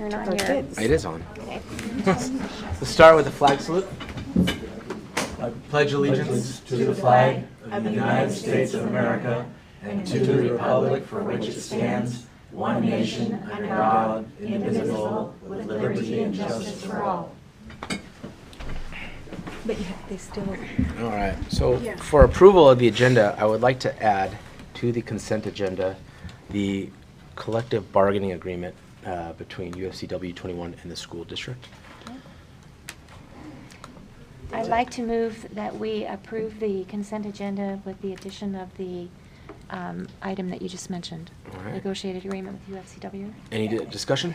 turn on our your... kids. It is on. Okay. Let's start with the flag salute. I pledge allegiance to the flag of the United States of America and to the republic for which it stands, one nation, under God, indivisible, with liberty and justice for all. But they still. All right, so for approval of the agenda, I would like to add to the consent agenda the collective bargaining agreement between UFCW 21 and the school district. I'd like to move that we approve the consent agenda with the addition of the item that you just mentioned. All right. Negotiated agreement with UFCW. Any discussion?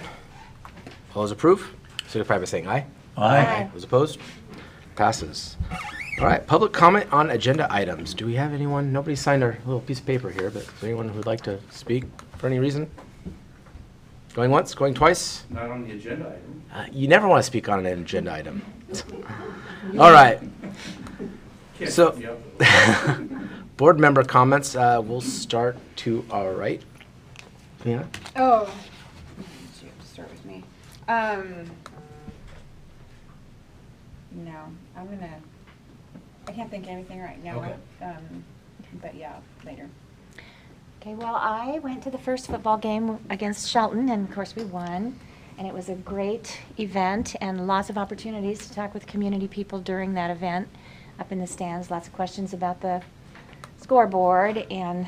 All those approve? Signify by saying aye. Aye. Those opposed? Passes. All right, public comment on agenda items. Do we have anyone? Nobody signed our little piece of paper here, but is there anyone who would like to speak for any reason? Going once, going twice? Not on the agenda item. You never want to speak on an agenda item. All right. So, board member comments. We'll start to our right. Yeah. Oh, you have to start with me. No, I can't think of anything right now. Okay. But yeah, later. Okay, well, I went to the first football game against Shelton, and of course we won. And it was a great event and lots of opportunities to talk with community people during that event up in the stands. Lots of questions about the scoreboard and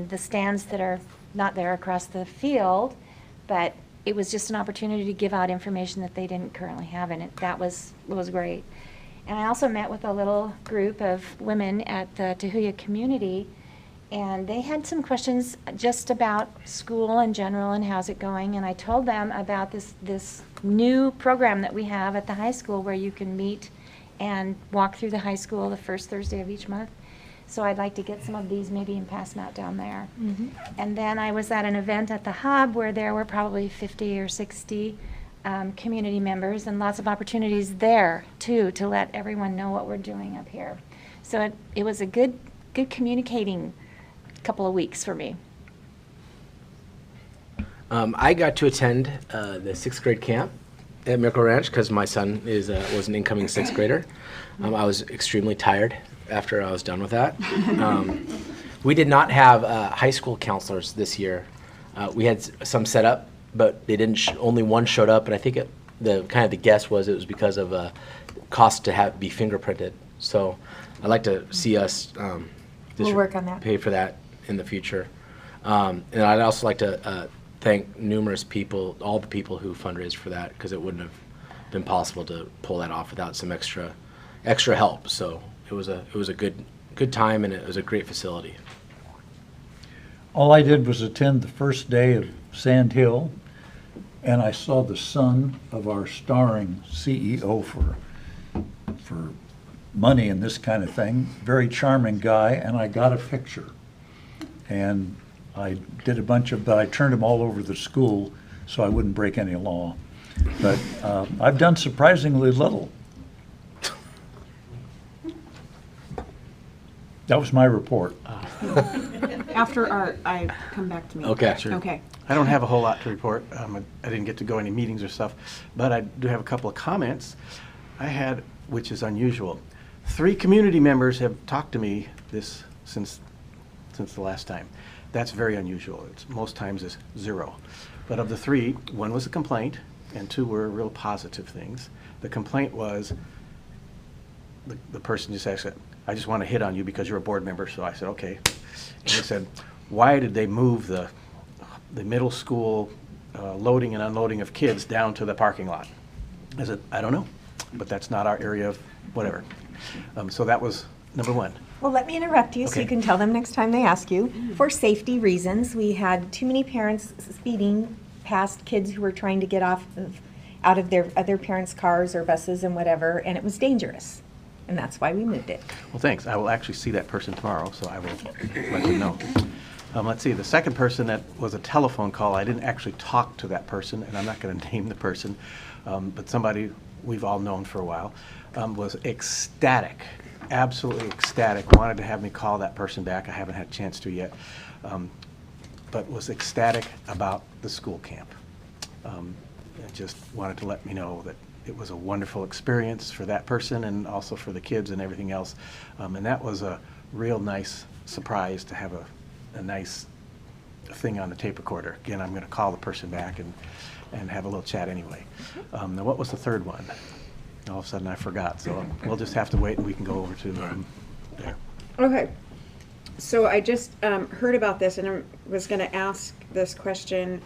the stands that are not there across the field. But it was just an opportunity to give out information that they didn't currently have, and that was great. And I also met with a little group of women at the Tahuya community, and they had some questions just about school in general and how's it going. And I told them about this new program that we have at the high school where you can meet and walk through the high school the first Thursday of each month. So I'd like to get some of these maybe and pass them out down there. Mm-hmm. And then I was at an event at the Hub where there were probably 50 or 60 community members, and lots of opportunities there too to let everyone know what we're doing up here. So it was a good communicating couple of weeks for me. I got to attend the 6th grade camp at Miracle Ranch because my son was an incoming 6th grader. I was extremely tired after I was done with that. We did not have high school counselors this year. We had some set up, but they didn't. Only one showed up, and I think the guess was it was because of cost to be fingerprinted. So I'd like to see us We'll work on that. pay for that in the future. And I'd also like to thank numerous people, all the people who fundraised for that, because it wouldn't have been possible to pull that off without some extra help. So it was a good time, and it was a great facility. All I did was attend the first day of Sand Hill, and I saw the son of our starring CEO for money and this kind of thing. Very charming guy, and I got a picture. And I did but I turned them all over the school so I wouldn't break any law. But I've done surprisingly little. That was my report. After Art, come back to me. Okay. Sure. Okay. I don't have a whole lot to report. I didn't get to go any meetings or stuff, but I do have a couple of comments I had, which is unusual. 3 community members have talked to me since the last time. That's very unusual. Most times it's 0. But of the 3, 1 was a complaint, and 2 were real positive things. The complaint was the person just asked, I just want to hit on you because you're a board member. So I said, okay. And they said, why did they move the middle school loading and unloading of kids down to the parking lot? I said, I don't know, but that's not our area of whatever. So that was number 1. Well, let me interrupt you so Okay. you can tell them next time they ask you. For safety reasons, we had too many parents speeding past kids who were trying to get out of their other parents' cars or buses and whatever, and it was dangerous. And that's why we moved it. Well, thanks. I will actually see that person tomorrow, so I will let them know. Let's see, the second person that was a telephone call, I didn't actually talk to that person, and I'm not going to name the person, but somebody we've all known for a while, was ecstatic, absolutely ecstatic, wanted to have me call that person back. I haven't had a chance to yet, but was ecstatic about the school camp. just wanted to let me know that it was a wonderful experience for that person and also for the kids and everything else. And that was a real nice surprise to have a nice thing on the tape recorder. Again, I'm going to call the person back and have a little chat anyway. Now, what was the third one? All of a sudden I forgot, so we'll just have to wait and we can go over to there. Okay. So I just heard about this and I was going to ask this question.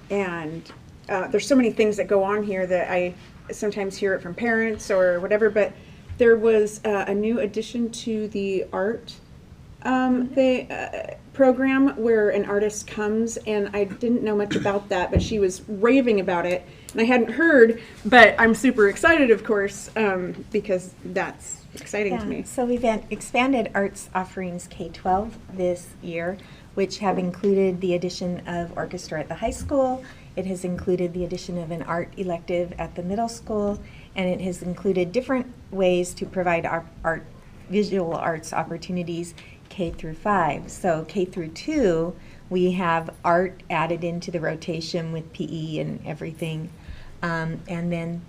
And there's so many things that go on here that I sometimes hear it from parents or whatever, but there was a new addition to the art program where an artist comes, and I didn't know much about that, but she was raving about it, and I hadn't heard, but I'm super excited, of course, because that's exciting to me. So we've expanded arts offerings K-12 this year, which have included the addition of orchestra at the high school. It has included the addition of an art elective at the middle school, and it has included different ways to provide art, visual arts opportunities K through 5. So K through 2, we have art added into the rotation with PE and everything. And then,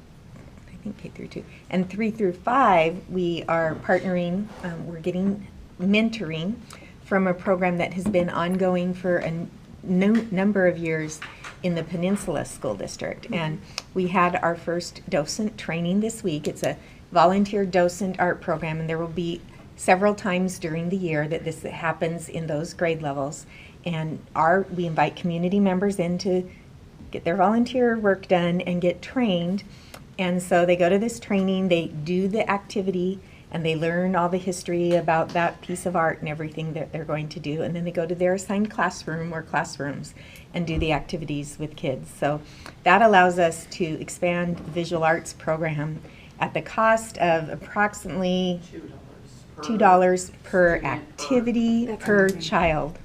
I think K through 2. And 3 through 5, we are partnering, we're getting mentoring from a program that has been ongoing for a number of years in the Peninsula School District. And we had our first docent training this week. It's a volunteer docent art program, and there will be several times during the year that this happens in those grade levels. And we invite community members in to get their volunteer work done and get trained. And so they go to this training, they do the activity, and they learn all the history about that piece of art and everything that they're going to do. And then they go to their assigned classroom or classrooms and do the activities with kids. So that allows us to expand the visual arts program at the cost of approximately $2 per activity per child.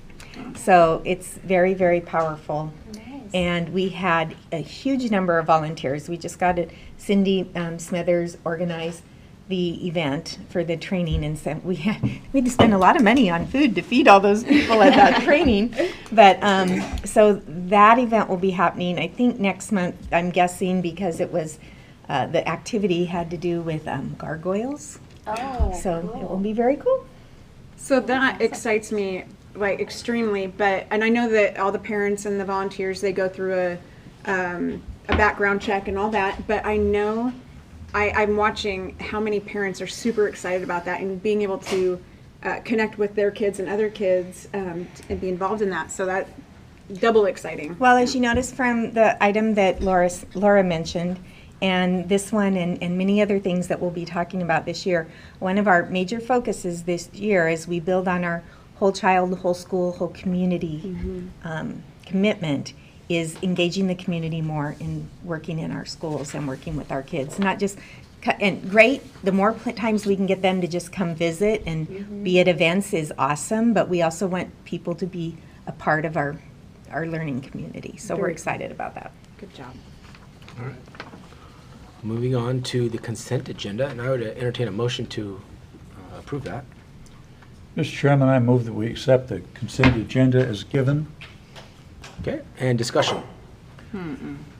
So it's very, very powerful. Nice. And we had a huge number of volunteers. We just got it. Cindy Smithers organized the event for the training, and so we had to spend a lot of money on food to feed all those people at that training. But so that event will be happening, I think, next month. I'm guessing because it was the activity had to do with gargoyles. Oh, So cool. it will be very cool. So that excites me like extremely, and I know that all the parents and the volunteers, they go through a background check and all that, but I know I'm watching how many parents are super excited about that and being able to connect with their kids and other kids and be involved in that. So that double exciting. Well, as you notice from the item that Laura mentioned, and this one and many other things that we'll be talking about this year, one of our major focuses this year as we build on our whole child, whole school, whole community commitment is engaging the community more in working in our schools and working with our kids. Not just, and great, the more times we can get them to just come visit and be at events is awesome, but we also want people to be a part of our learning community. So we're Very excited about that. Good job. All right. Moving on to the consent agenda, and I would entertain a motion to approve that. Mr. Chairman, I move that we accept the consent agenda as given. Okay, and discussion.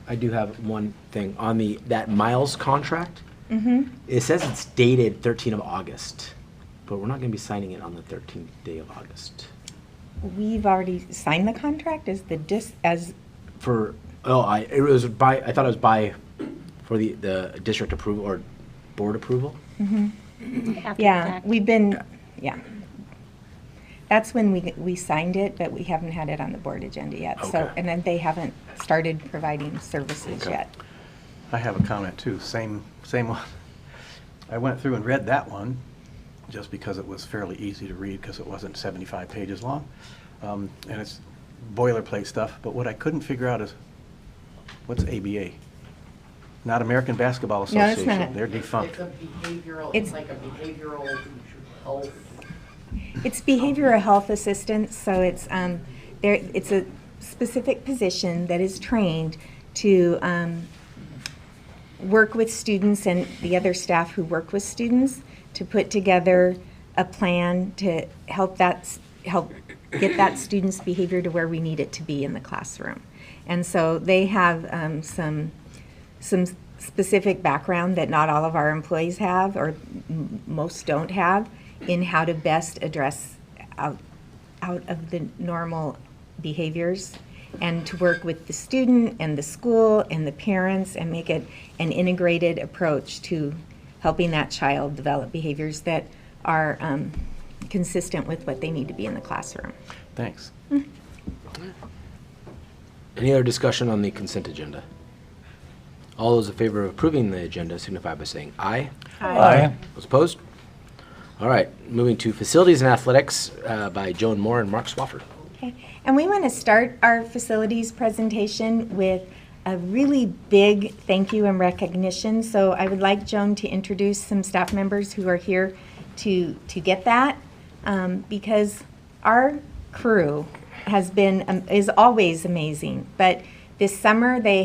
I do have one thing on that Miles contract. It says it's dated 13th of August, but we're not going to be signing it on the 13th day of August. We've already signed the contract as For I thought it was for the district approval or board approval. After the yeah, fact. we've been, yeah. That's when we signed it, but we haven't had it on the board agenda yet. So, Okay. and then they haven't started providing services Okay. yet. I have a comment too, same one. I went through and read that one just because it was fairly easy to read because it wasn't 75 pages long. And it's boilerplate stuff, but what I couldn't figure out is, what's ABA? Not American Basketball No, it's Association. not. They're defunct. It's a behavioral, It's- it's like a behavioral health. It's behavioral health assistance, so it's it's a specific position that is trained to work with students and the other staff who work with students to put together a plan to help get that student's behavior to where we need it to be in the classroom. And so they have some specific background that not all of our employees have, or most don't have, in how to best address out of the normal behaviors, and to work with the student and the school and the parents and make it an integrated approach to helping that child develop behaviors that are consistent with what they need to be in the classroom. Thanks. Any other discussion on the consent agenda? All those in favor of approving the agenda signify by saying aye. Aye. Those opposed? All right, moving to facilities and athletics by Joan Moore and Mark Swafford. Okay, and we want to start our facilities presentation with a really big thank you and recognition. So I would like Joan to introduce some staff members who are here to get that, because our crew is always amazing. But this summer they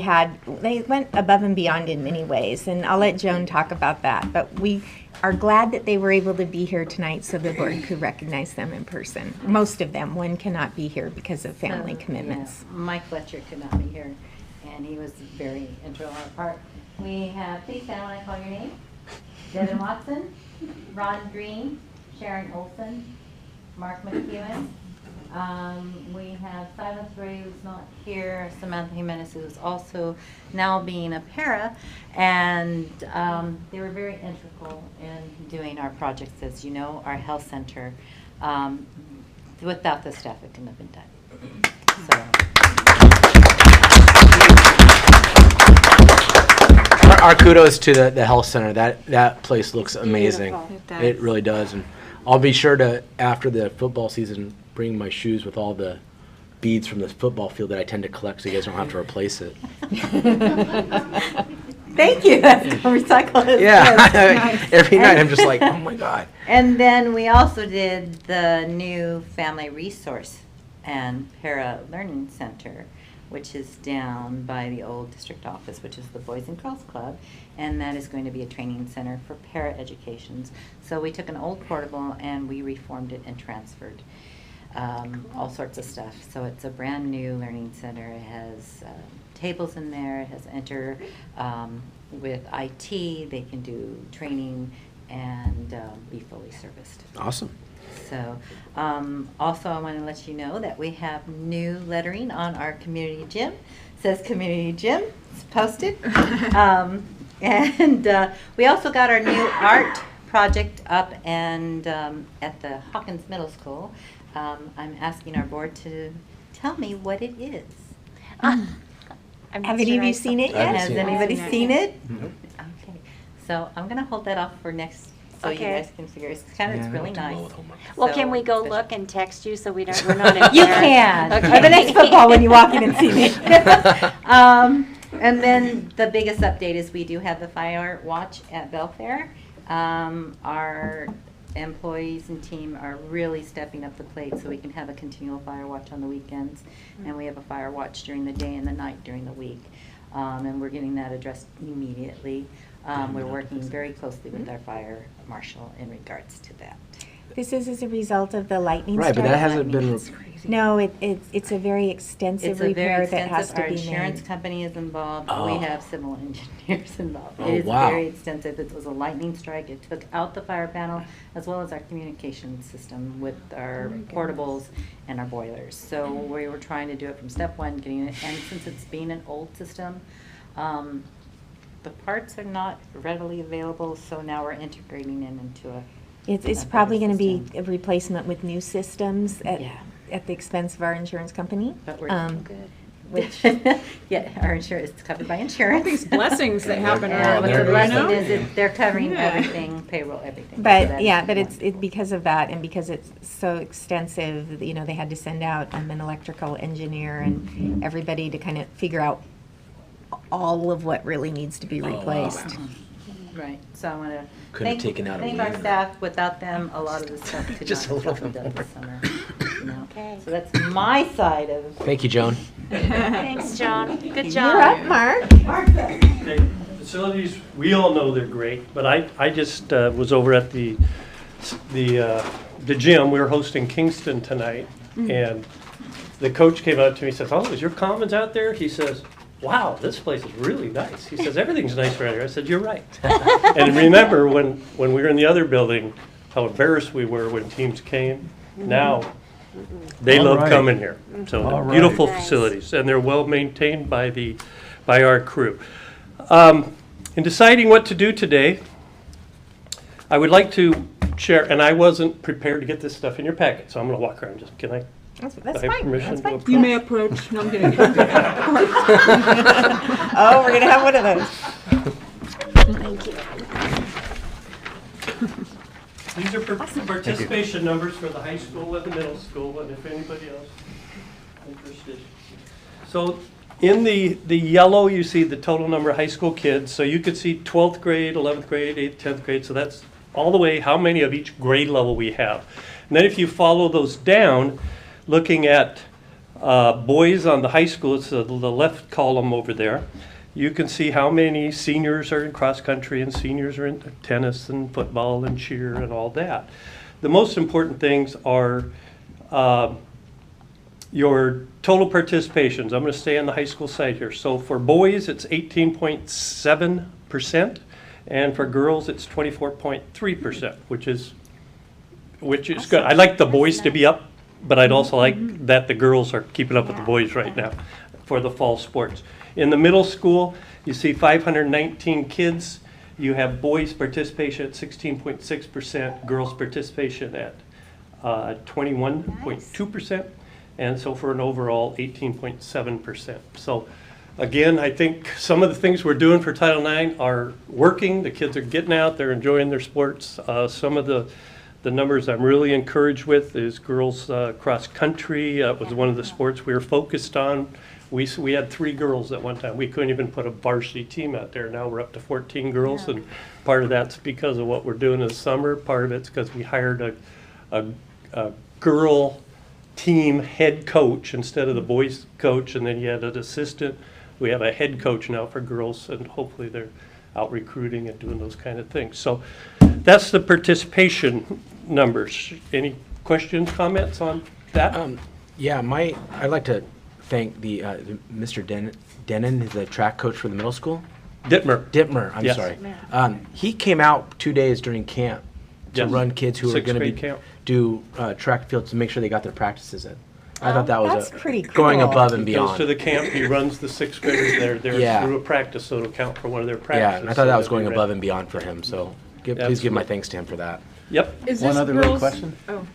went above and beyond in many ways, and I'll let Joan talk about that. But we are glad that they were able to be here tonight so the board could recognize them in person. Most of them, one cannot be here because of family commitments. Yeah, Mike Fletcher could not be here, and he was very integral in our part. We have, please stand when I call your name. Devin Watson, Ron Green, Sharon Olson, Mark McEwen. We have Silas Ray, who's not here, Samantha Jimenez, who's also now being a para, and they were very integral in doing our projects, as you know, our health center. Without the staff, it couldn't have been done. So. Our kudos to the health center. That place looks amazing. Beautiful. It does. It really does. And I'll be sure to, after the football season, bring my shoes with all the beads from the football field that I tend to collect, so you guys don't have to replace it. Thank you. That's recycle it. Yeah. Every night I'm just like, oh my God. And then we also did the new Family Resource and Para Learning Center, which is down by the old district office, which is the Boys and Girls Club, and that is going to be a training center for para educations. So we took an old portable and we reformed it and transferred all sorts of stuff. So it's a brand new learning center. It has tables in there. It has with IT. They can do training and be fully serviced. Awesome. So, also I want to let you know that we have new lettering on our community gym. It says community gym. It's posted. And we also got our new art project up and at the Hawkins Middle School. I'm asking our board to tell me what it is. Have any of you seen it yet? Has seen it. anybody seen it? Nope. Okay. So I'm going to hold that off for next, so you Okay. guys can figure. It's it's really nice. Well, So, can we go special. look and text you so we're not in You there? can. Okay. Or the next football when you walk in and see me. And then the biggest update is we do have the fire watch at Belfair. Our employees and team are really stepping up the plate so we can have a continual fire watch on the weekends. And we have a fire watch during the day and the night during the week. And we're getting that addressed immediately. We're working very closely with our fire marshal in regards to that. This is as a result of the lightning Right, but strike. that hasn't been. No, it's a very extensive It's a very repair that has extensive, to our be insurance made. company is involved, Oh. we have civil engineers involved. Oh, It is wow. very extensive, it was a lightning strike, it took out the fire panel as well as our communication system with our portables and our boilers. So we were trying to do it from step one, getting it, and since it's being an old system, the parts are not readily available, so now we're integrating them into a. It's a probably better going to be system. a replacement with new systems Yeah. at the expense of our insurance company. But we're Good. which, yeah, our insurance is covered by insurance. These blessings that happen Yeah, around but there, the you blessing know? is they're covering Yeah. everything, payroll, everything. So But that's yeah, but wonderful. it's because of that and because it's so extensive, you know, they had to send out an electrical engineer and everybody to kind of figure out all of what really needs to be Oh, wow. replaced. Right, so I want to Couldn't have taken out a thank our week. staff. Without them, a lot of this stuff could Just a not little have been bit done more. this summer. You know? Okay. So that's my side of. Thank you, Joan. Thanks, Joan. Good You're up, job. Mark. Okay, facilities, we all know they're great, but I just was over at the gym. We were hosting Kingston tonight, and the coach came up to me and says, "Oh, is your commons out there?" He says, "Wow, this place is really nice." He says, "Everything's nice right here." I said, "You're right." And remember when we were in the other building, how embarrassed we were when teams came. Now, they All love right. coming here. So All they're right. beautiful Nice. facilities, and they're well maintained by our crew. In deciding what to do today, I would like to share, and I wasn't prepared to get this stuff in your packet, so I'm going to walk around. Can I? That's I have fine. permission That's to fine. approach? You may approach. No, I'm kidding. Oh, we're gonna have one of those. These are participation numbers for the high school and the middle school, and if anybody else interested. So in the yellow, you see the total number of high school kids. So you could see 12th grade, 11th grade, 8th, 10th grade. So that's all the way how many of each grade level we have. And then if you follow those down, looking at boys on the high school, it's the left column over there. You can see how many seniors are in cross country and seniors are in tennis and football and cheer and all that. The most important things are your total participations. I'm going to stay on the high school side here. So for boys, it's 18.7%, and for girls, it's 24.3%, which is good. I like the boys to be up, but I'd also like that the girls are keeping up with the boys right now for the fall sports. In the middle school, you see 519 kids. You have boys participation at 16.6%, girls participation at 21.2%, and so for an overall 18.7%. So again, I think some of the things we're doing for Title IX are working. The kids are getting out, they're enjoying their sports. Some of the numbers I'm really encouraged with is girls cross country. It was one of the sports we were focused on. We had 3 girls at one time. We couldn't even put a varsity team out there. Now we're up to 14 girls, and part of that's because of what we're doing in the summer. Part of it's because we hired a girl team head coach instead of the boys coach, and then you had an assistant. We have a head coach now for girls, and hopefully they're out recruiting and doing those kind of things. So that's the participation numbers. Any questions, comments on that? Yeah, I'd like to thank the Mr. Denon, the track coach for the middle school. Dittmer, I'm Yes. sorry. He came out 2 days during camp to Yes. run kids who are Sixth going to grade be camp. do track field to make sure they got their practices in. I thought that was That's pretty going cool. above and He goes to beyond. the camp, he runs the 6th graders there Yeah. through a practice, so it'll count for one of their practices. Yeah, and I thought that was so going they'll be above ready. and beyond for him. So please give Absolutely. my thanks to him for that. Yep, Is One this other little girls? question? Oh,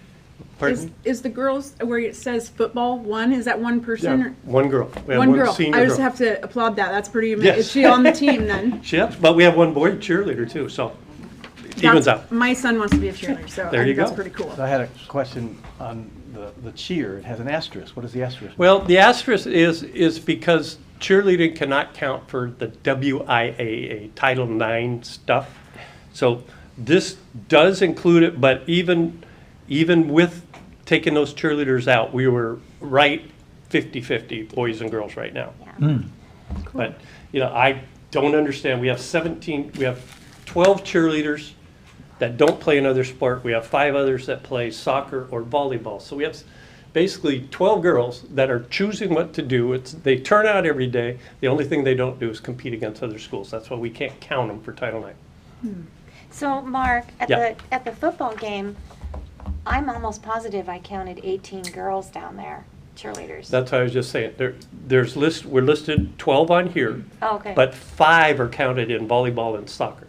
pardon? is the girls where it says football one? Is that one person? Yeah, Or? one girl. We have One girl. senior I just girl. have to applaud that. That's pretty amazing. Yes. Is she on the team then? Yes, but we have one boy cheerleader too, so it evens That's- out. My son wants to be a cheerleader, so There I you think that's go. pretty cool. So I had a question on the cheer. It has an asterisk. What is the asterisk? Well, the asterisk is because cheerleading cannot count for the WIAA Title IX stuff. So this does include it, but even with taking those cheerleaders out, we were right 50-50 boys and girls right now. But, I don't understand. We have 12 cheerleaders that don't play another sport. We have 5 others that play soccer or volleyball. So we have basically 12 girls that are choosing what to do. They turn out every day. The only thing they don't do is compete against other schools. That's why we can't count them for Title IX. So, Mark, Yeah. at the football game, I'm almost positive I counted 18 girls down there, cheerleaders. That's what I was just saying. We're listed 12 on here, Oh, okay. but 5 are counted in volleyball and soccer.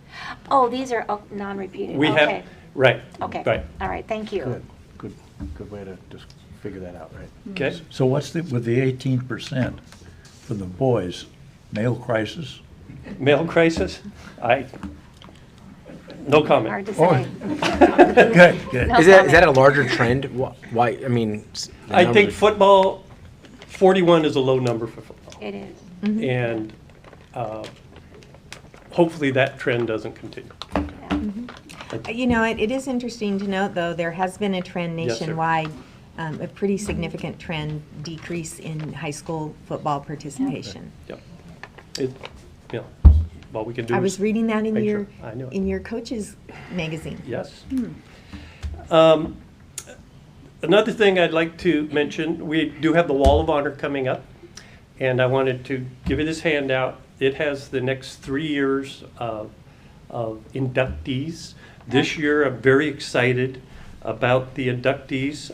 Oh, these are non-repeated. We Okay. have, right. Okay. Right, All right, thank you. Good way to just figure that out, right? okay. So what's with the 18% for the boys? Male crisis? Male crisis? No comment. Hard to Oh. say. Good. No Is that comment. a larger trend? Why? I mean, the I think numbers- football, 41 is a low number for football. It is. And hopefully that trend doesn't continue. It is interesting to note, though, there has been a trend Yes, sir. nationwide, a pretty significant trend decrease in high school football participation. Yep. Well, we can do. I is was reading that in make your, sure. I know it. in your coach's magazine. Yes. another thing I'd like to mention, we do have the Wall of Honor coming up, and I wanted to give you this handout. It has the next 3 years of inductees. This year, I'm very excited about the inductees.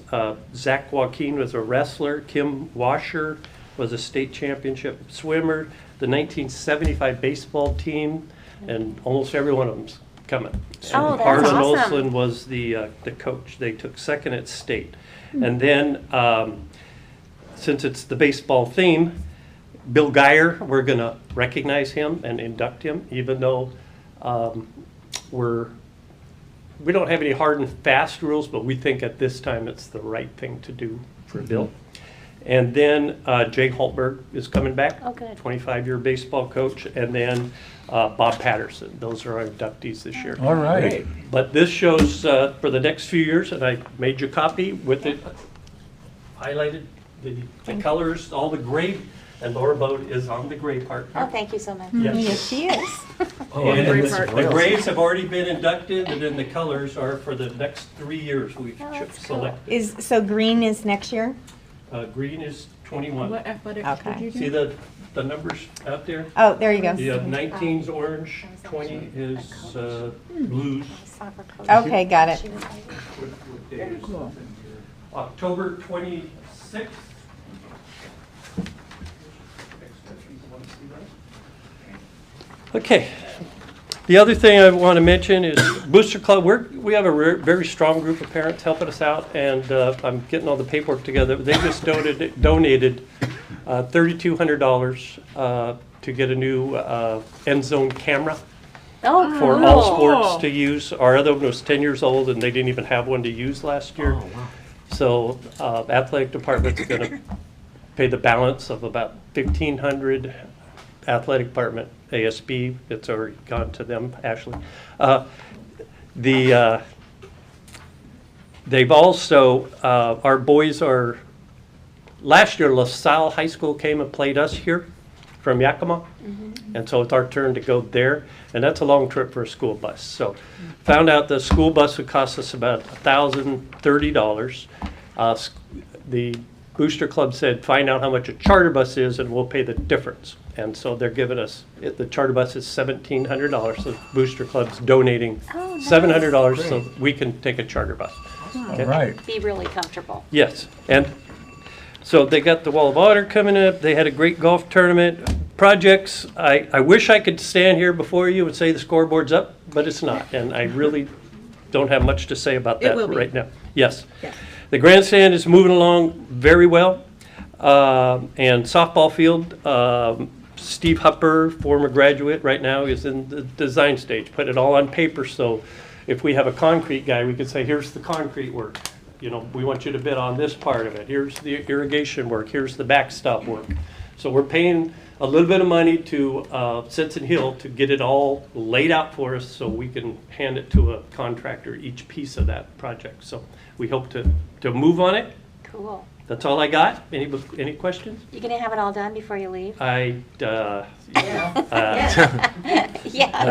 Zach Joaquin was a wrestler. Kim Washer was a state championship swimmer. The 1975 baseball team, and almost every one of them's coming. Oh, And that's Harlan awesome. Olson was the coach. They took second at state. And then, since it's the baseball theme, Bill Geyer, we're going to recognize him and induct him, even though we don't have any hard and fast rules, but we think at this time it's the right thing to do for Bill. And then Jay Holtberg is coming back. Oh, good. 25-year baseball coach. And then Bob Patterson. Those are our inductees this year. All right. Great. But this shows for the next few years, and I made you a copy with it highlighted, the colors, all the gray, and Laura Bode is on the gray part. Oh, thank you so much. Yes. she is. And gray the part. grays have already been inducted, and then the colors are for the next 3 years we've Oh, that's cool. selected. So green is next year? Green is 21. What athletics Okay. did you do? See the numbers out there? Oh, there you go. Yeah, 19's orange, 20 is blues. Soccer coach. Okay, got it. She was like- Cool. October 26th. Okay. The other thing I want to mention is Booster Club. We have a very strong group of parents helping us out, and I'm getting all the paperwork together. They just donated $3,200 to get a new end zone camera Oh, for cool. all sports to use. Our other one was 10 years old, and they didn't even have one to use last year. So athletic department's going to pay the balance of about $1,500. Athletic department, ASB, it's already gone to them, Ashley. They've also, our boys are, last year LaSalle High School came and played us here from Yakima. And so it's our turn to go there. And that's a long trip for a school bus. So found out the school bus would cost us about $1,030. The Booster Club said, find out how much a charter bus is and we'll pay the difference. And so they're giving us, the charter bus is $1,700. So Booster Club's donating Oh, nice. $700 so we can take a charter bus. All right. Be really comfortable. Yes, and so they got the Wall of Honor coming up. They had a great golf tournament. Projects, I wish I could stand here before you and say the scoreboard's up, but it's not. And I really don't have much to say about It that will be. right now. Yes. Yeah. The grandstand is moving along very well. And softball field, Steve Hupper, former graduate, right now is in the design stage. Put it all on paper, so if we have a concrete guy, we could say, here's the concrete work. You know, we want you to bid on this part of it. Here's the irrigation work. Here's the backstop work. So we're paying a little bit of money to Sensen Hill to get it all laid out for us so we can hand it to a contractor, each piece of that project. So we hope to move on it. Cool. That's all I got. Any questions? You gonna have it all done before you leave? I Yeah.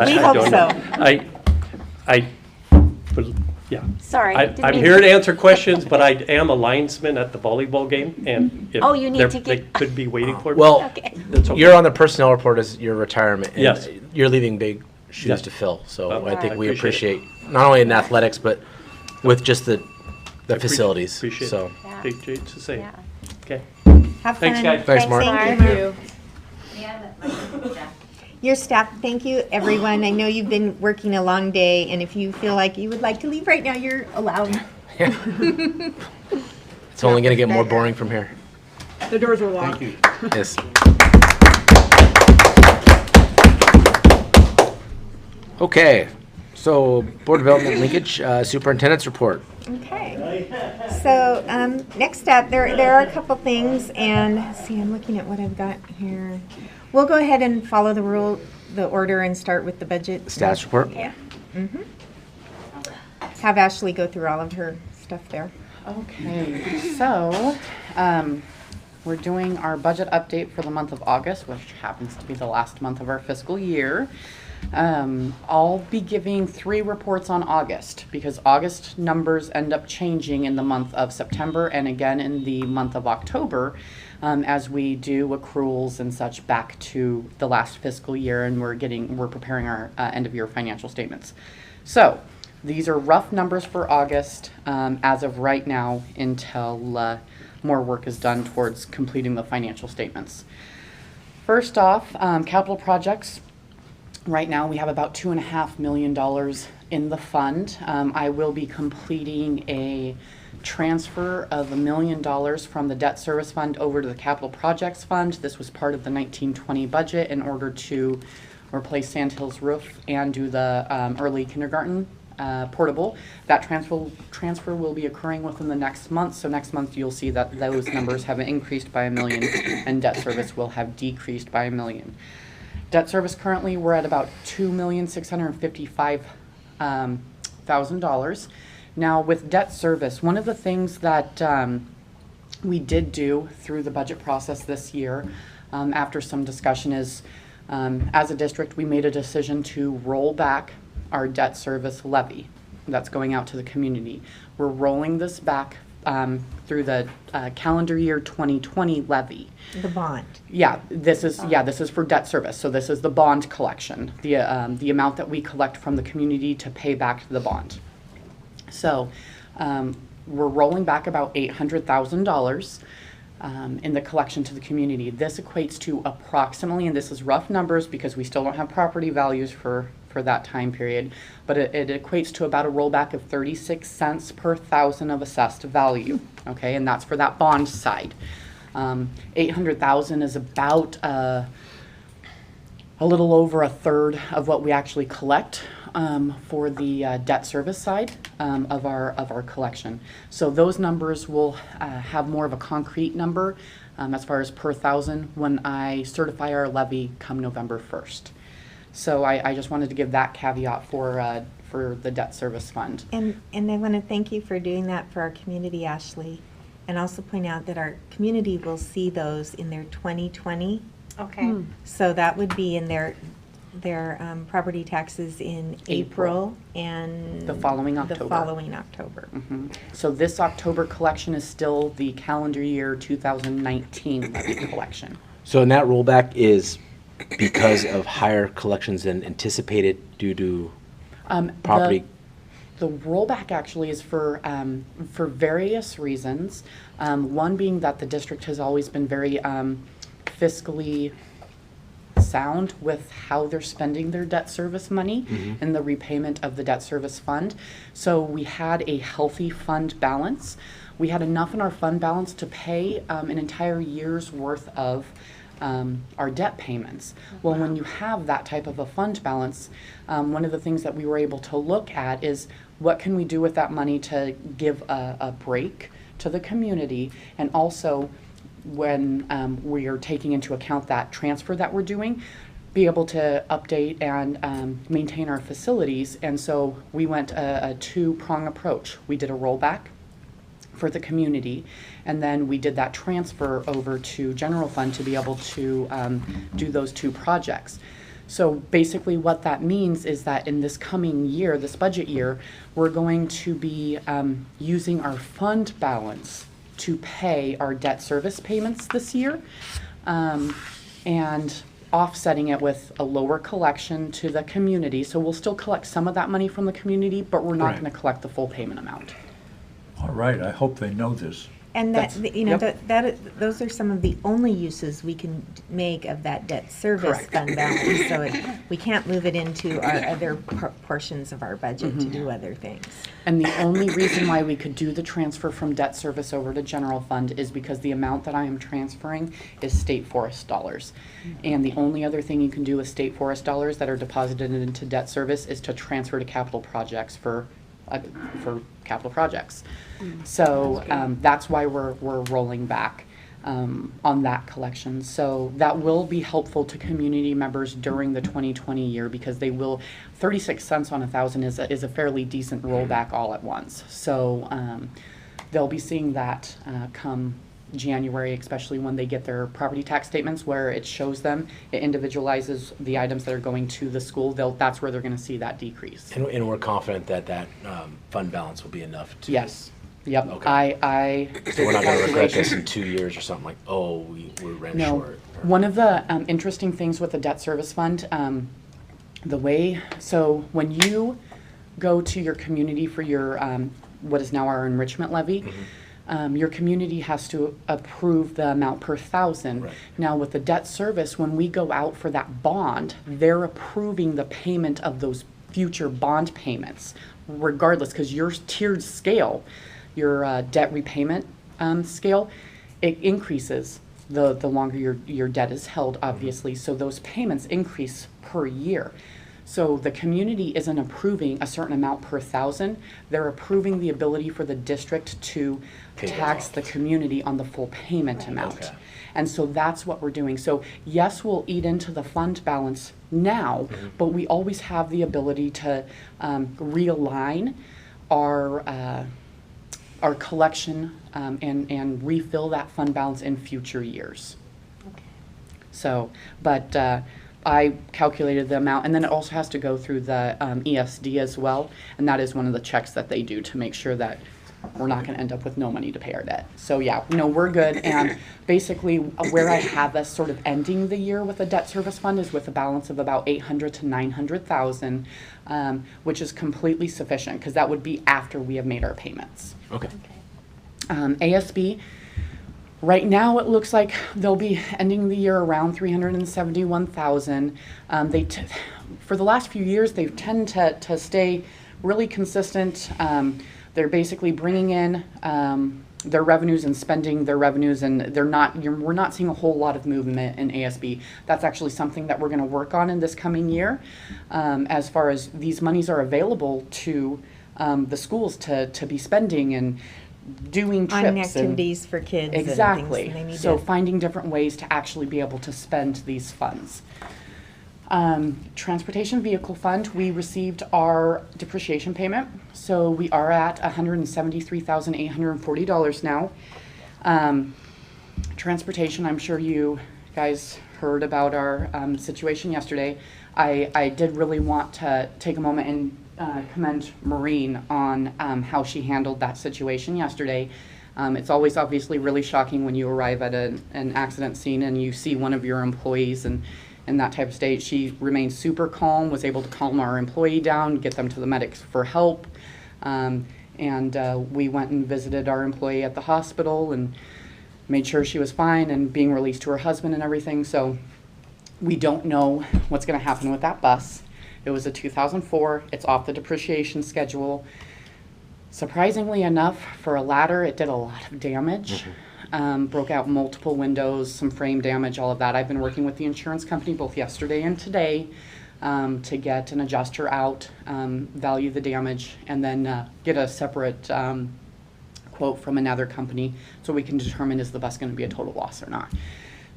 We hope don't so. know. Yeah. Sorry. didn't I'm mean here to answer questions, but I am a linesman at the volleyball game, and if Oh, you need they're- to they get- could be waiting for me. Well, Okay. That's okay. you're on the personnel report as your retirement. And Yes. You're leaving big shoes Yeah. to fill. So Oh, I think I we appreciate appreciate not only in athletics, but with just the facilities. Appreciate So it. Big Jade to say. Yeah. Okay. Have Thanks, fun. guys. Thanks, Mark. Thank Thank you. you. Your staff, thank you, everyone. I know you've been working a long day, and if you feel like you would like to leave right now, you're allowed. it's only going to get more boring from here. The doors are locked. Thank you. Yes. Okay. So board development linkage, superintendent's report. Okay. So next up, there are a couple things, and let's see, I'm looking at what I've got here. We'll go ahead and follow the order, and start with the budget. Status report. Yeah. Have Ashley go through all of her stuff there. Okay, so we're doing our budget update for the month of August, which happens to be the last month of our fiscal year. I'll be giving 3 reports on August because August numbers end up changing in the month of September and again in the month of October as we do accruals and such back to the last fiscal year, and we're preparing our end of year financial statements. So these are rough numbers for August as of right now until more work is done towards completing the financial statements. First off, capital projects. Right now we have about $2.5 million in the fund. I will be completing a transfer of $1 million from the debt service fund over to the capital projects fund. This was part of the 1920 budget in order to replace Sand Hills roof and do the early kindergarten portable. That transfer will be occurring within the next month. So next month you'll see that those numbers have increased by $1 million and debt service will have decreased by $1 million. Debt service currently we're at about $2,655,000. Now with debt service, one of the things that we did do through the budget process this year after some discussion is as a district we made a decision to roll back our debt service levy that's going out to the community. We're rolling this back through the calendar year 2020 levy. The bond. Yeah, this is for debt service. So this is the bond collection, the amount that we collect from the community to pay back the bond. So we're rolling back about $800,000 in the collection to the community. This equates to approximately, and this is rough numbers because we still don't have property values for that time period, but it equates to about a rollback of 36 cents per thousand of assessed value, okay, and that's for that bond side. 800,000 is about a little over a third of what we actually collect for the debt service side of our collection. So those numbers will have more of a concrete number as far as per thousand when I certify our levy come November 1st. So I just wanted to give that caveat for the debt service fund. And I want to thank you for doing that for our community, Ashley, and also point out that our community will see those in their 2020. Okay. So that would be in their property taxes in April and The following October. The following October. Mm-hmm. So this October collection is still the calendar year 2019 levy collection. So and that rollback is because of higher collections than anticipated due to property. The rollback actually is for various reasons. One being that the district has always been very fiscally sound with how they're spending their debt service money and the repayment of the debt service fund. So we had a healthy fund balance. We had enough in our fund balance to pay an entire year's worth of our debt payments. Well, when you have that type of a fund balance, one of the things that we were able to look at is what can we do with that money to give a break to the community, and also when we are taking into account that transfer that we're doing, be able to update and maintain our facilities. And so we went a two-prong approach. We did a rollback for the community, and then we did that transfer over to general fund to be able to do those 2 projects. So basically what that means is that in this coming year, this budget year, we're going to be using our fund balance to pay our debt service payments this year, and offsetting it with a lower collection to the community. So we'll still collect some of that money from the community, but we're not Right. going to collect the full payment amount. All right, I hope they know this. And that, That's- you know, yep. those are some of the only uses we can make of that debt service Correct. fund balance. So we can't move it into our other portions of our budget to do other things. And the only reason why we could do the transfer from debt service over to general fund is because the amount that I am transferring is state forest dollars. And the only other thing you can do with state forest dollars that are deposited into debt service is to transfer to capital projects for capital projects. So that's why we're rolling back on that collection. So that will be helpful to community members during the 2020 year, because they will, 36 cents on 1,000 is a fairly decent rollback all at once. So they'll be seeing that come January, especially when they get their property tax statements where it shows them, it individualizes the items that are going to the school. That's where they're going to see that decrease. And we're confident that that fund balance will be enough to. Yes. Yep. Okay. I did So we're the not going to regret calculation. this in 2 years or something like, oh, we ran No. short. One of the interesting things with the debt service fund, so when you go to your community for your, what is now our enrichment levy, your community has to approve the amount per thousand. Right. Now with the debt service, when we go out for that bond, they're approving the payment of those future bond payments, regardless, because your tiered scale, your debt repayment scale, it increases the longer your debt is held, obviously. So those payments increase per year. So the community isn't approving a certain amount per thousand. They're approving the ability for the district to Pay those tax off. the community on the full payment amount. Okay. And so that's what we're doing. So yes, we'll eat into the fund balance now, but we always have the ability to realign our collection and refill that fund balance in future years. So, but I calculated the amount, and then it also has to go through the ESD as well, and that is one of the checks that they do to make sure that we're not going to end up with no money to pay our debt. So yeah, no, we're good. And basically, where I have us sort of ending the year with a debt service fund is with a balance of about 800 to 900,000, which is completely sufficient because that would be after we have made our payments. Okay. ASB, right now it looks like they'll be ending the year around 371,000. For the last few years, they've tended to stay really consistent. They're basically bringing in their revenues and spending their revenues, and we're not seeing a whole lot of movement in ASB. That's actually something that we're going to work on in this coming year, as far as these monies are available to the schools to be spending and doing trips. On activities for kids and things, Exactly. and they need So to- finding different ways to actually be able to spend these funds. Transportation vehicle fund, we received our depreciation payment, so we are at $173,840 now. Transportation, I'm sure you guys heard about our situation yesterday. I did really want to take a moment and commend Maureen on how she handled that situation yesterday. It's always obviously really shocking when you arrive at an accident scene and you see one of your employees and in that type of state. She remained super calm, was able to calm our employee down, get them to the medics for help. And we went and visited our employee at the hospital and made sure she was fine and being released to her husband and everything. So we don't know what's going to happen with that bus. It was a 2004. It's off the depreciation schedule. Surprisingly enough, for a ladder, it did a lot of damage. Broke out multiple windows, some frame damage, all of that. I've been working with the insurance company both yesterday and today to get an adjuster out, value the damage, and then get a separate quote from another company so we can determine is the bus going to be a total loss or not.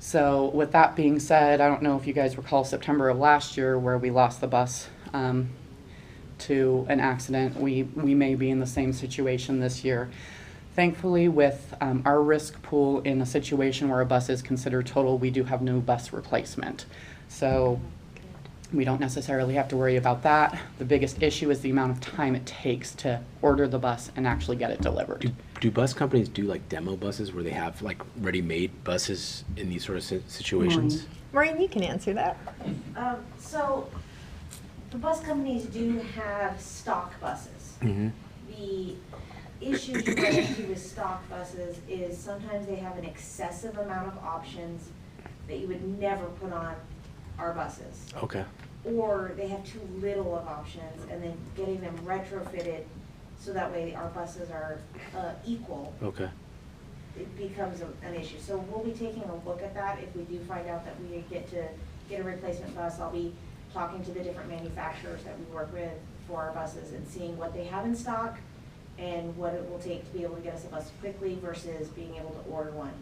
So with that being said, I don't know if you guys recall September of last year where we lost the bus to an accident. We may be in the same situation this year. Thankfully, with our risk pool in a situation where a bus is considered total, we do have no bus replacement. So we don't necessarily have to worry about that. The biggest issue is the amount of time it takes to order the bus and actually get it delivered. Do bus companies do like demo buses where they have like ready-made buses in these sort of situations? Maureen, you can answer that. So, the bus companies do have stock buses. Mm-hmm. The issue you run into with stock buses is sometimes they have an excessive amount of options that you would never put on our buses. Okay. Or they have too little of options, and then getting them retrofitted so that way our buses are equal, Okay. it becomes an issue. So we'll be taking a look at that. If we do find out that we get a replacement bus, I'll be talking to the different manufacturers that we work with for our buses and seeing what they have in stock and what it will take to be able to get us a bus quickly versus being able to order one.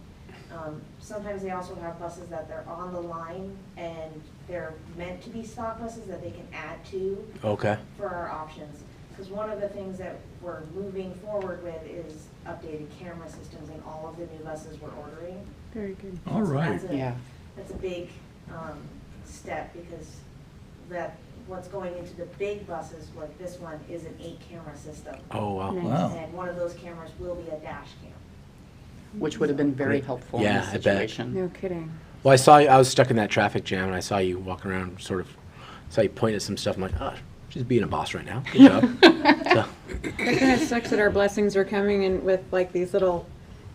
Sometimes they also have buses that they're on the line and they're meant to be stock buses that they can add to Okay. for our options. because one of the things that we're moving forward with is updated camera systems in all of the new buses we're ordering. Very good. All So right. Yeah. That's a big step, because what's going into the big buses, like this one, is an 8-camera system. Oh, wow. Wow. And one of those cameras will be a dash cam. Which would have been very Great. helpful in Yeah, this I bet. situation. No kidding. Well, I was stuck in that traffic jam, and I saw you walking around, saw you point at some stuff. I'm like, oh, she's being a boss right now. Good job. So, That kind of sucks that our blessings are coming in with like these little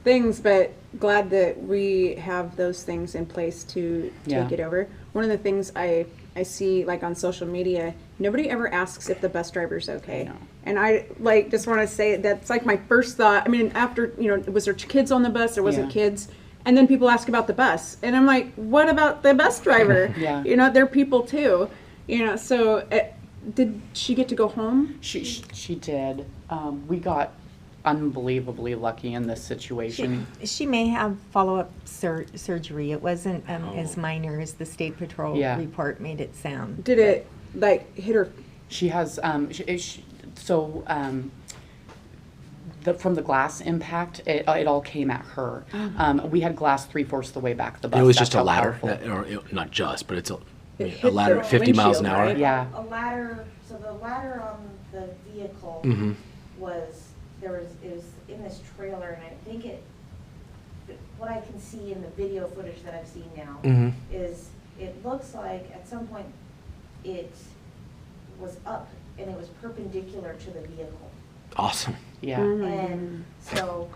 things, but glad that we have those things in place to Yeah. take it over. One of the things I see like on social media, nobody ever asks if the bus driver's okay. No. And I like just want to say that's like my first thought. I mean, after, was there kids on the bus? There wasn't Yeah. kids. And then people ask about the bus. And I'm like, what about the bus driver? Yeah. They're people too. So did she get to go home? She did. We got unbelievably lucky in this situation. She may have follow-up surgery. It wasn't as minor as the State Patrol Yeah. report made it sound. Did it like hit her? She has, from the glass impact, it all came at her. We had glass 3/4 the way back the bus. it was That's just a how ladder, powerful. not just, but it's It a hit ladder the at 50 miles an windshield, hour. right? Yeah. A ladder, so the ladder on the vehicle Mm-hmm. it was in this trailer, and I think what I can see in the video footage that I've seen now Mm-hmm. is it looks like at some point it was up and it was perpendicular to the vehicle. Awesome. Yeah. And so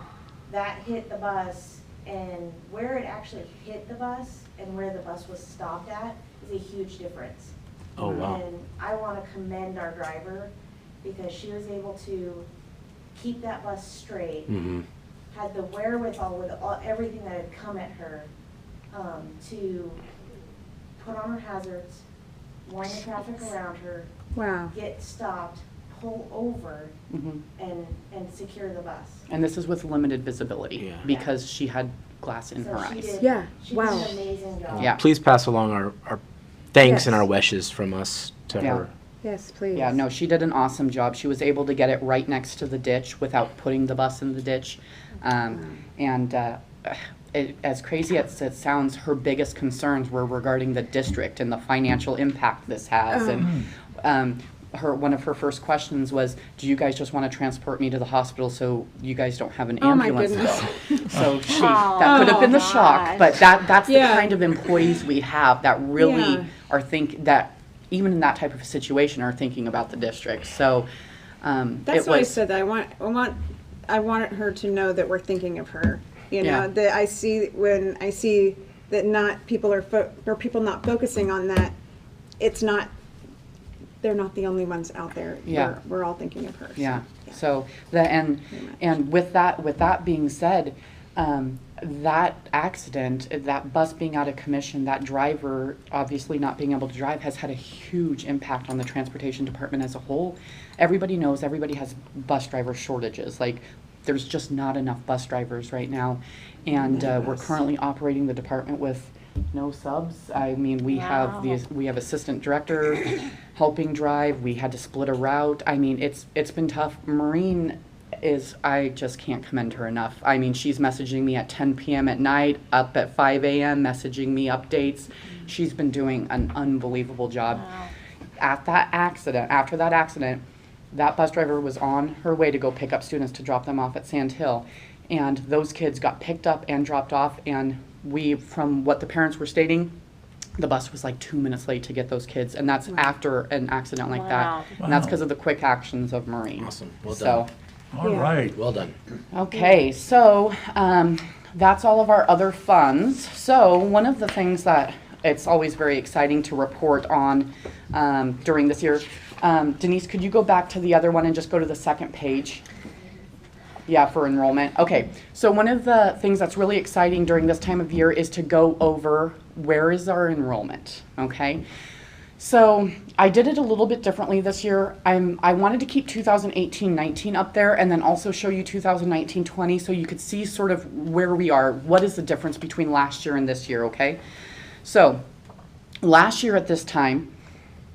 that hit the bus, and where it actually hit the bus and where the bus was stopped at is a huge difference. Oh, wow. And I want to commend our driver, because she was able to keep that bus straight, Mm-hmm. had the wherewithal with everything that had come at her, to put on her hazards, warn the traffic around her, Wow. get stopped, pull over, Mhm. and secure the bus. And this is with limited visibility Yeah. because she had glass in So her she eyes. did- Yeah, She wow. did an amazing job. Yeah. Please pass along our thanks and Yes. our wishes from us to Yeah. her. Yes, please. Yeah, no, she did an awesome job. She was able to get it right next to the ditch without putting the bus in the ditch. As crazy as it sounds, her biggest concerns were regarding the district and the financial impact this has. And one of her first questions was, "Do you guys just want to transport me to the hospital so you guys don't have an Oh, my ambulance goodness. bill?" So that could have been the shock, but that's the kind of employees we have that really Yeah. are that even in that type of situation are thinking about the district. So That's it why I was said that. I wanted her to know that we're thinking of her. Yeah. That when I see that people not focusing on that, they're not the only ones out there. Yeah. We're all thinking of her. So, Yeah. So and with that being said, that accident, that bus being out of commission, that driver obviously not being able to drive has had a huge impact on the transportation department as a whole. Everybody knows everybody has bus driver shortages. Like there's just not enough bus drivers right now, and we're currently operating the department with no subs. I mean, we have assistant director helping drive. We had to split a route. I mean, it's been tough. Maureen I just can't commend her enough. I mean, she's messaging me at 10 p.m. at night, up at 5 a.m., messaging me updates. She's been doing an unbelievable job. Wow. After that accident, that bus driver was on her way to go pick up students to drop them off at Sand Hill. And those kids got picked up and dropped off, and from what the parents were stating, the bus was like 2 minutes late to get those kids, and that's after an accident like Wow. that. And that's Wow. because of the quick actions of Maureen. Awesome. Well So, done. All right. Well done. okay, so that's all of our other funds. So one of the things that it's always very exciting to report on during this year, Denise, could you go back to the other one and just go to the second page? Yeah, for enrollment. Okay, so one of the things that's really exciting during this time of year is to go over where is our enrollment, okay? So I did it a little bit differently this year. I wanted to keep 2018-19 up there and then also show you 2019-20 so you could see sort of where we are. What is the difference between last year and this year, okay? So last year at this time,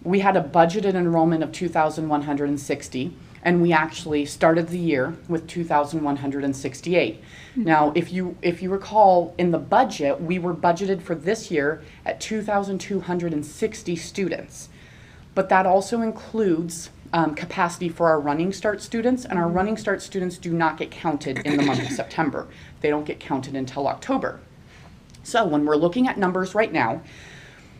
we had a budgeted enrollment of 2,160. and we actually started the year with 2,168. Now, if you recall, in the budget, we were budgeted for this year at 2,260 students. But that also includes capacity for our Running Start students, and our Running Start students do not get counted in the month of September. They don't get counted until October. So when we're looking at numbers right now,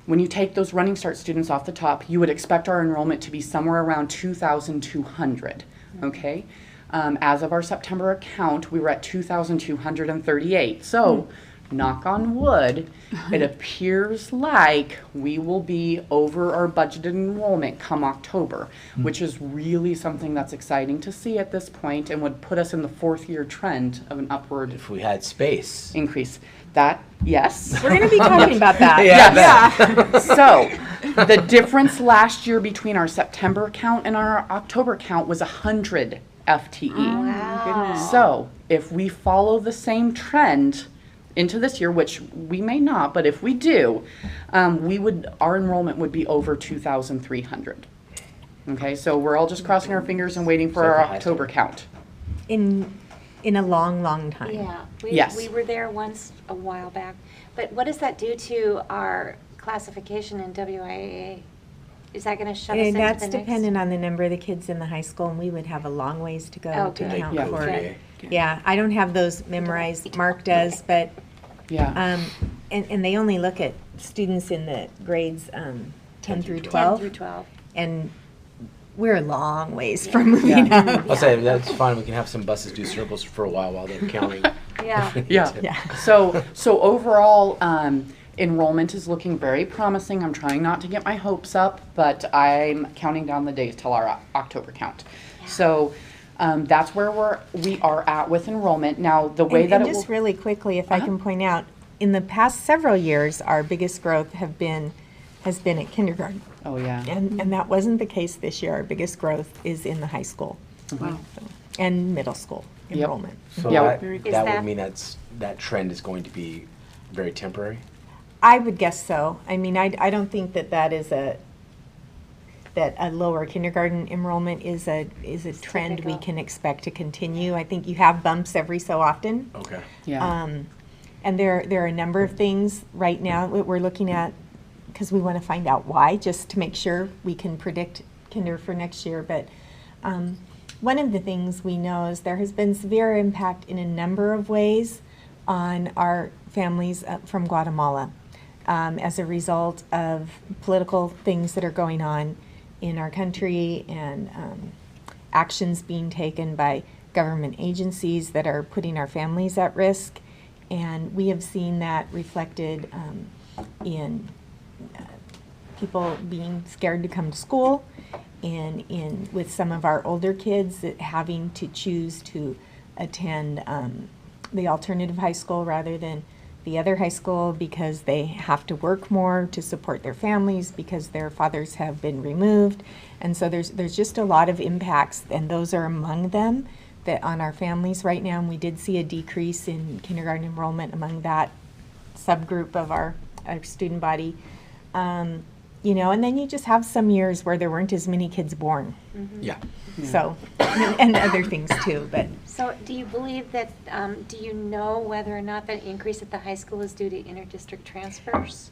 when you take those Running Start students off the top, you would expect our enrollment to be somewhere around 2,200, okay? As of our September account, we were at 2,238. So, knock on wood, it appears like we will be over our budgeted enrollment come October, which is really something that's exciting to see at this point and would put us in the 4th-year trend of an upward If we had space. increase. That, yes. We're going to be talking about that. Yeah. So, the difference last year between our September count and our October count was 100 FTE. Wow. So, if we follow the same trend into this year, which we may not, but if we do, our enrollment would be over 2,300. Okay, so we're all just crossing our fingers and waiting for So our the high October school. count. In a long, long time. Yeah, Yes. we were there once a while back. But what does that do to our classification in WIAA? Is that going to shut us into the That's next? dependent on the number of the kids in the high school, and we would have a long ways to go to Okay. count Yeah. for. Okay. Yeah, I don't have those memorized. Mark does, but Yeah. and they only look at students in the grades 10 through 10 12, through 12. and we're a long ways from moving Yeah. up. I'll say that's fine. We can have some buses do circles for a while they're counting. Yeah. Yeah. Yeah. So overall, enrollment is looking very promising. I'm trying not to get my hopes up, but I'm counting down the days till our October count. So that's where we are at with enrollment. Now, the way that and it just will, really quickly, if I Uh-huh. can point out, in the past several years, our biggest growth has been at kindergarten. oh yeah, And that wasn't the case this year. Our biggest growth is in the high school. Wow. And middle school Yep. enrollment. So Yeah. that, Is that that- would mean that trend is going to be very temporary. I would guess so. I mean, I don't think that is that a lower kindergarten enrollment is a trend we Typical. can expect to continue. I think you have bumps every so often. Okay. yeah, And there are a number of things right now that we're looking at, because we want to find out why, just to make sure we can predict kinder for next year. But one of the things we know is there has been severe impact in a number of ways on our families from Guatemala as a result of political things that are going on in our country and actions being taken by government agencies that are putting our families at risk. And we have seen that reflected in people being scared to come to school, and with some of our older kids having to choose to attend the alternative high school rather than the other high school because they have to work more to support their families because their fathers have been removed. And so there's just a lot of impacts, and those are among them that on our families right now. And we did see a decrease in kindergarten enrollment among that subgroup of our student body. You know, and then you just have some years where there weren't as many kids born. Yeah. So, and other things too, but So do you believe that, do you know whether or not that increase at the high school is due to interdistrict transfers?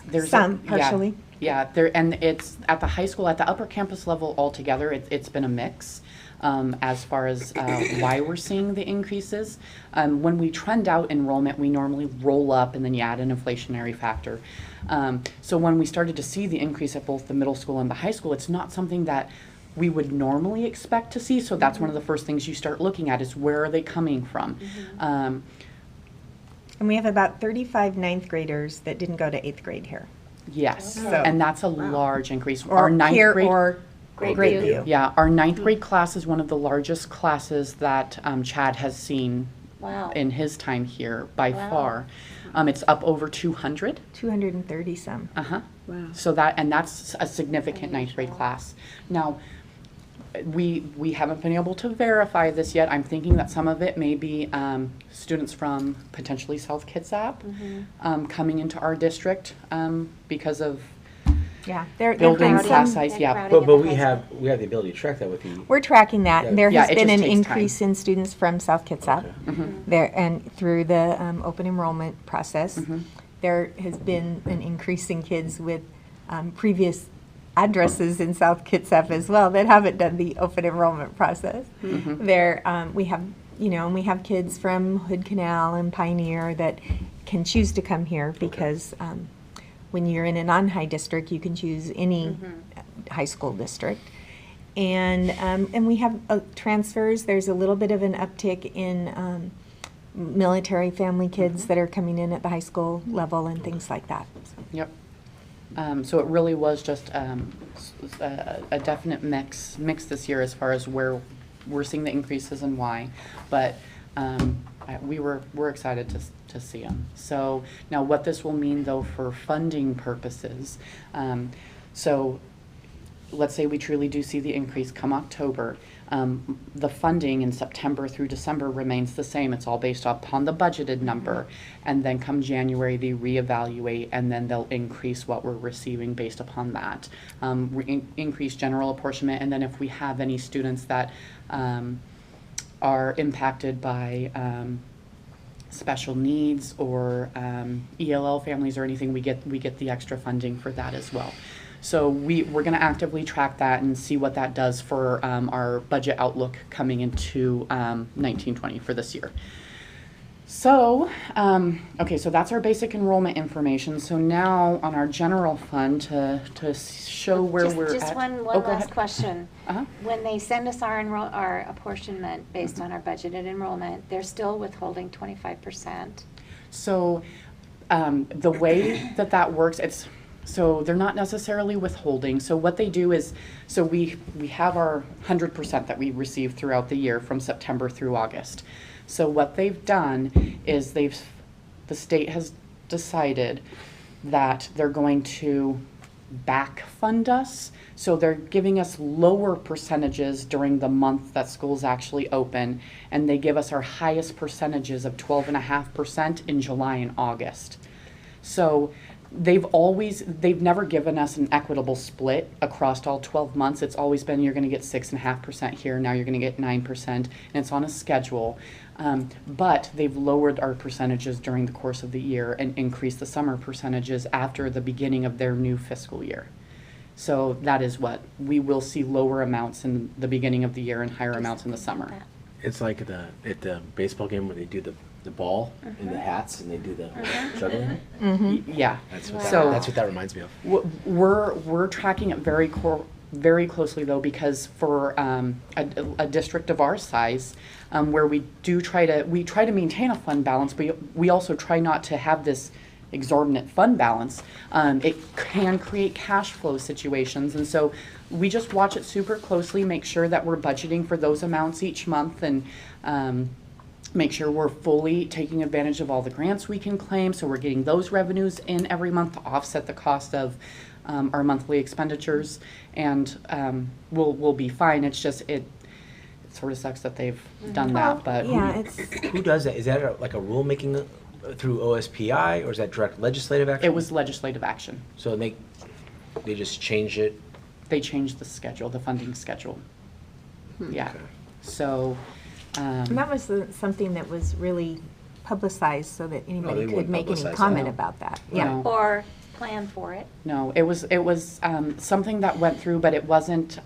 there's some, partially. Yeah, and it's at the high school, at the upper campus level altogether, it's been a mix. As far as why we're seeing the increases. When we trend out enrollment, we normally roll up and then you add an inflationary factor. So when we started to see the increase at both the middle school and the high school, it's not something that we would normally expect to see. So that's one of the first things you start looking at is where are they coming from? and we have about 35 ninth graders that didn't go to 8th grade here. Yes, So- and that's a large increase. Or Our ninth here grade, or Grade View. yeah, our ninth grade class is one of the largest classes that Chad has seen Wow. in his time here by Wow. far. It's up over 200. 230 some. Uh-huh. Wow. So that's a significant ninth grade class. Now, we haven't been able to verify this yet. I'm thinking that some of it may be students from potentially South Kitsap coming into our district because of Yeah, there Building have been class some. size, They're yeah. crowded But in but the we high have school. we have the ability to track that with the. We're tracking that. Yeah. There Yeah, has it been just an takes time. increase in students from South Kitsap there and through the open enrollment process. There has been an increase in kids with previous addresses in South Kitsap as well that haven't done the open enrollment process. There, we have, and we have kids from Hood Canal and Pioneer that can choose to come here because when you're in a non-high district, you can choose any high school district. And we have transfers. There's a little bit of an uptick in military family kids that are coming in at the high school level and things like that. Yep. So it really was just a definite mix this year as far as where we're seeing the increases and why. But we're excited to see them. So now what this will mean though for funding purposes. So let's say we truly do see the increase come October. The funding in September through December remains the same. It's all based upon the budgeted number. And then come January, they reevaluate and then they'll increase what we're receiving based upon that. Increase general apportionment. And then if we have any students that are impacted by special needs or ELL families or anything, we get the extra funding for that as well. So we're going to actively track that and see what that does for our budget outlook coming into 1920 for this year. So, okay, so that's our basic enrollment information. So now on our general fund to show where we're Just at. one Oh, go last ahead. question. Uh-huh. When they send us our apportionment based on our budgeted enrollment, they're still withholding 25%. So the way that works, so they're not necessarily withholding. So what they do is, so we have our 100% that we receive throughout the year from September through August. So what they've done is the state has decided that they're going to back fund us. So they're giving us lower percentages during the month that school's actually open, and they give us our highest percentages of 12.5% in July and August. So they've never given us an equitable split across all 12 months. It's always been you're going to get 6.5% here, now you're going to get 9%, and it's on a schedule. But they've lowered our percentages during the course of the year and increased the summer percentages after the beginning of their new fiscal year. So that is what we will see, lower amounts in the beginning of the year and higher amounts in the summer. It's like at the baseball game where they do the ball and the hats and they do the juggling. Yeah. That's what So- that's what that reminds me of. We're tracking it very closely though, because for a district of our size, where we try to maintain a fund balance, but we also try not to have this exorbitant fund balance. It can create cash flow situations, and so we just watch it super closely, make sure that we're budgeting for those amounts each month, and make sure we're fully taking advantage of all the grants we can claim, so we're getting those revenues in every month to offset the cost of our monthly expenditures, and we'll be fine. It's just it sort of sucks that they've done that, but Yeah, it's, Who does that? Is that like a rulemaking through OSPI or is that direct legislative action? it was legislative action. So they just change it. They changed the schedule, the funding schedule. Yeah. Okay. So, and that was something that was really publicized so that anybody they could wouldn't make any publicize comment that. about that. No. Yeah. Or plan for it. no, it was something that went through, but it wasn't,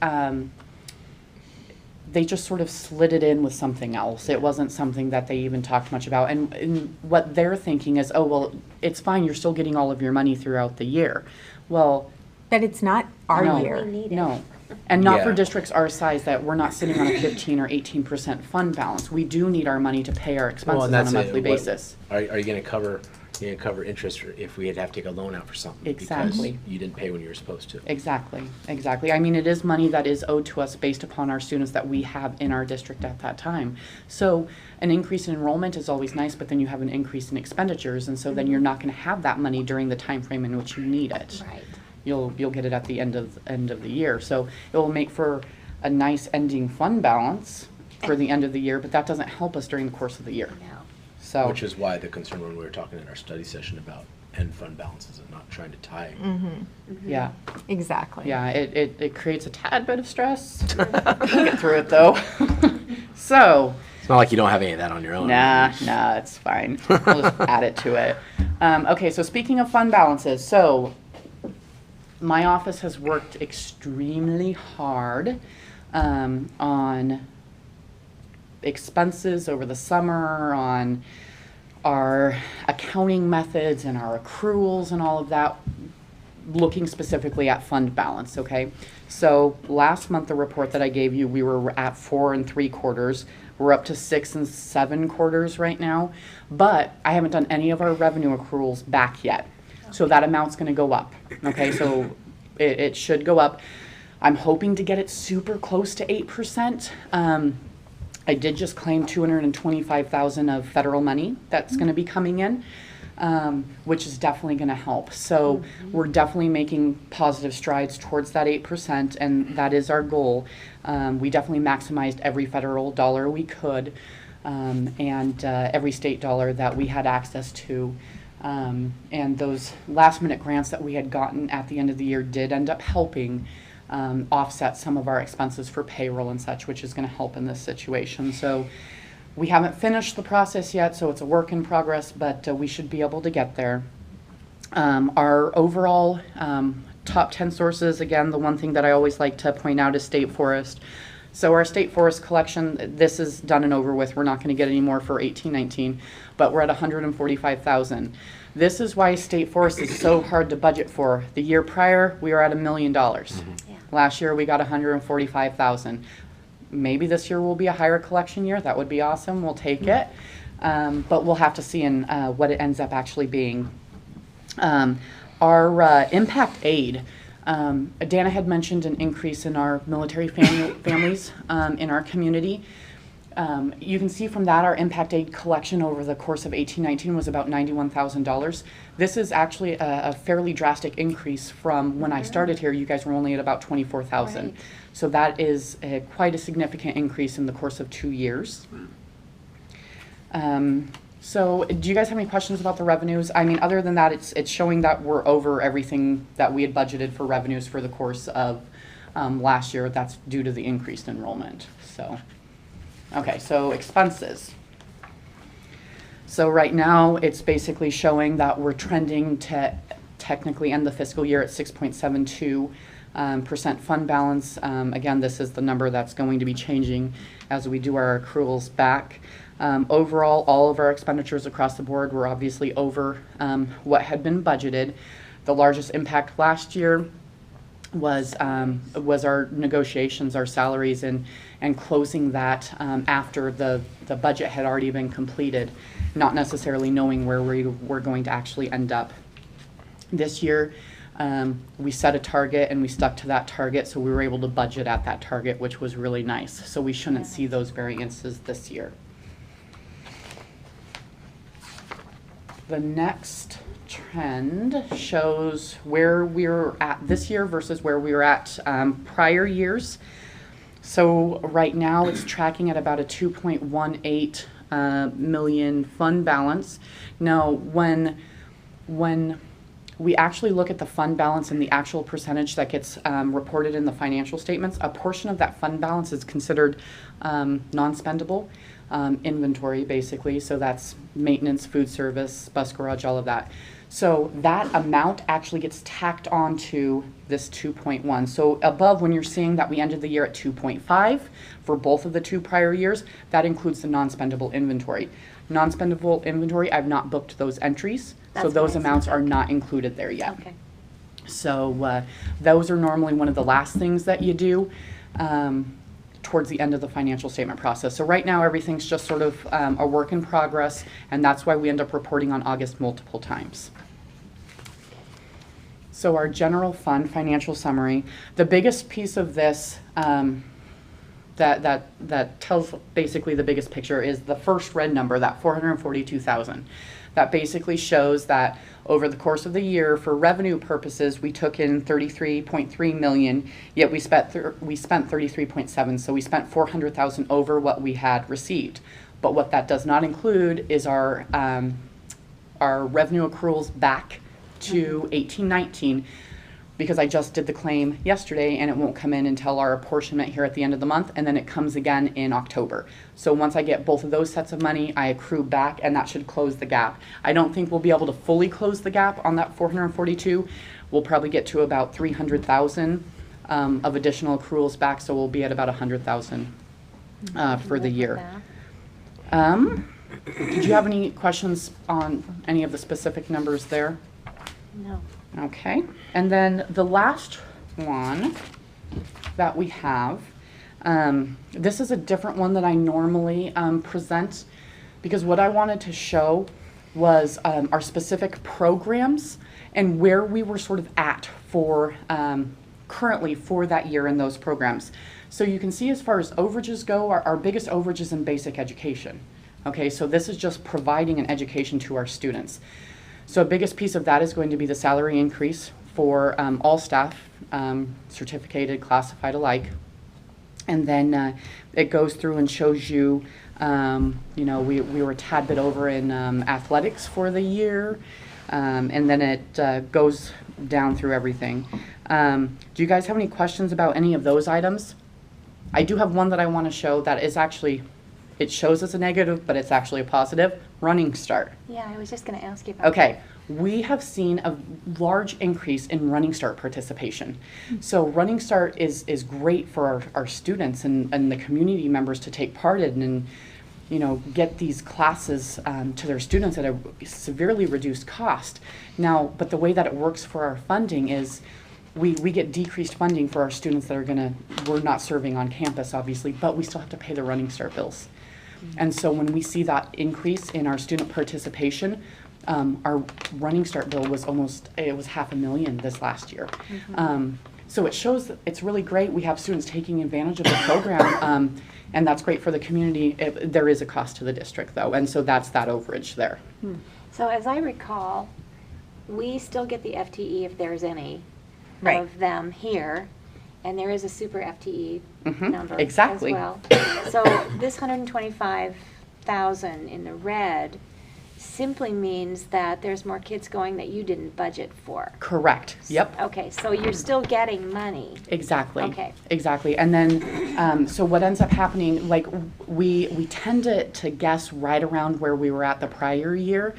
they just sort of slid it in with something else. It wasn't something that they even talked much about. And what they're thinking is, oh, well, it's fine, you're still getting all of your money throughout the year. Well, But it's not our No. year. We need it. no. And not for Yeah. districts our size that we're not sitting on a 15 or 18% fund balance. We do need our money to pay our Well, expenses and on a that's it. monthly What- basis. Are you going to cover interest if we had to have to take a loan out for something? Exactly. Because you didn't pay when you were supposed to. Exactly. I mean, it is money that is owed to us based upon our students that we have in our district at that time. So an increase in enrollment is always nice, but then you have an increase in expenditures, and so then you're not going to have that money during the time frame in which you need it. Right. You'll get it at the end of the year. So it will make for a nice ending fund balance for the end of the year, but that doesn't help us during the course of the year. No. So Which is why the concern when we were talking in our study session about end fund balances and not trying to tie. Yeah, Exactly. yeah, it creates a tad bit of stress. We'll get through it though. So, It's not like you don't have any of that on your own. nah, it's fine. We'll just add it to it. Okay, so speaking of fund balances, so my office has worked extremely hard on expenses over the summer, on our accounting methods and our accruals and all of that, looking specifically at fund balance, okay? So last month, the report that I gave you, we were at 4 3/4. We're up to 6 7/4 right now, but I haven't done any of our revenue accruals back yet. So that amount's gonna go up, okay? So it should go up. I'm hoping to get it super close to 8%. I did just claim $225,000 of federal money that's going to be coming in, which is definitely going to help. So we're definitely making positive strides towards that 8%, and that is our goal. We definitely maximized every federal dollar we could, and every state dollar that we had access to. And those last minute grants that we had gotten at the end of the year did end up helping offset some of our expenses for payroll and such, which is going to help in this situation. So we haven't finished the process yet, so it's a work in progress, but we should be able to get there. Our overall top 10 sources, again, the one thing that I always like to point out is State Forest. So our State Forest collection, this is done and over with. We're not going to get any more for 18-19, but we're at 145,000. This is why State Forest is so hard to budget for. The year prior, we were at $1 million. Last year, we got 145,000. Maybe this year will be a higher collection year. That would be awesome. We'll take it. But we'll have to see in what it ends up actually being. Our impact aid. Dana had mentioned an increase in our military families in our community. You can see from that our impact aid collection over the course of 18-19 was about $91,000. This is actually a fairly drastic increase from when I started here. You guys were only at about 24,000. Right. So that is quite a significant increase in the course of 2 years. So do you guys have any questions about the revenues? I mean, other than that, it's showing that we're over everything that we had budgeted for revenues for the course of last year. That's due to the increased enrollment. So, okay, so expenses. So right now, it's basically showing that we're trending to technically end the fiscal year at 6.72% fund balance. Again, this is the number that's going to be changing as we do our accruals back. Overall, all of our expenditures across the board were obviously over what had been budgeted. The largest impact last year was our negotiations, our salaries, and closing that after the budget had already been completed, not necessarily knowing where we were going to actually end up. This year, we set a target and we stuck to that target, so we were able to budget at that target, which was really nice. So we shouldn't see those variances this year. The next trend shows where we're at this year versus where we were at prior years. So right now it's tracking at about a 2.18 million fund balance. Now, when we actually look at the fund balance and the actual percentage that gets reported in the financial statements, a portion of that fund balance is considered non-spendable inventory, basically. So that's maintenance, food service, bus garage, all of that. So that amount actually gets tacked onto this 2.1. So above, when you're seeing that we ended the year at 2.5 for both of the 2 prior years, that includes the non-spendable inventory. Non-spendable inventory, I've not booked those entries, so That's those nice. amounts are not included there yet. Okay. So those are normally one of the last things that you do towards the end of the financial statement process. So right now, everything's just sort of a work in progress, and that's why we end up reporting on August multiple times. So our general fund financial summary, the biggest piece of this that tells basically the biggest picture is the first red number, that 442,000. That basically shows that over the course of the year, for revenue purposes, we took in 33.3 million, yet we spent 33.7, so we spent 400,000 over what we had received. But what that does not include is our revenue accruals back to 18-19 because I just did the claim yesterday and it won't come in until our apportionment here at the end of the month, and then it comes again in October. So once I get both of those sets of money, I accrue back, and that should close the gap. I don't think we'll be able to fully close the gap on that 442. We'll probably get to about 300,000 of additional accruals back, so we'll be at about 100,000 for the year. Did you have any questions on any of the specific numbers there? No. Okay, and then the last one that we have, this is a different one that I normally present, because what I wanted to show was our specific programs and where we were sort of at for currently for that year in those programs. So you can see as far as overages go, our biggest overage is in basic education. Okay, so this is just providing an education to our students. So a biggest piece of that is going to be the salary increase for all staff, certificated, classified alike. And then it goes through and shows you, you know, we were a tad bit over in athletics for the year. And then it goes down through everything. Do you guys have any questions about any of those items? I do have one that I want to show that is actually, it shows as a negative, but it's actually a positive. Running Start. Yeah, I was just going to ask you about Okay, we have seen a large increase in Running Start participation. So Running Start is great for our students and the community members to take part in and, you know, get these classes to their students at a severely reduced cost. Now, but the way that it works for our funding is we get decreased funding for our students that are we're not serving on campus, obviously, but we still have to pay the Running Start bills. And so when we see that increase in our student participation, our Running Start bill was it was $500,000 this last year. So it shows that it's really great. We have students taking advantage of the program, and that's great for the community. There is a cost to the district, though, and so that's that overage there. So as I recall, we still get the FTE if there's any Right. of them here, and there is a super FTE number exactly. as well. So this 125,000 in the red simply means that there's more kids going that you didn't budget for. Correct. Yep. Okay, so you're still getting money. Exactly. Okay. Exactly. And then, so what ends up happening, like we tend to guess right around where we were at the prior year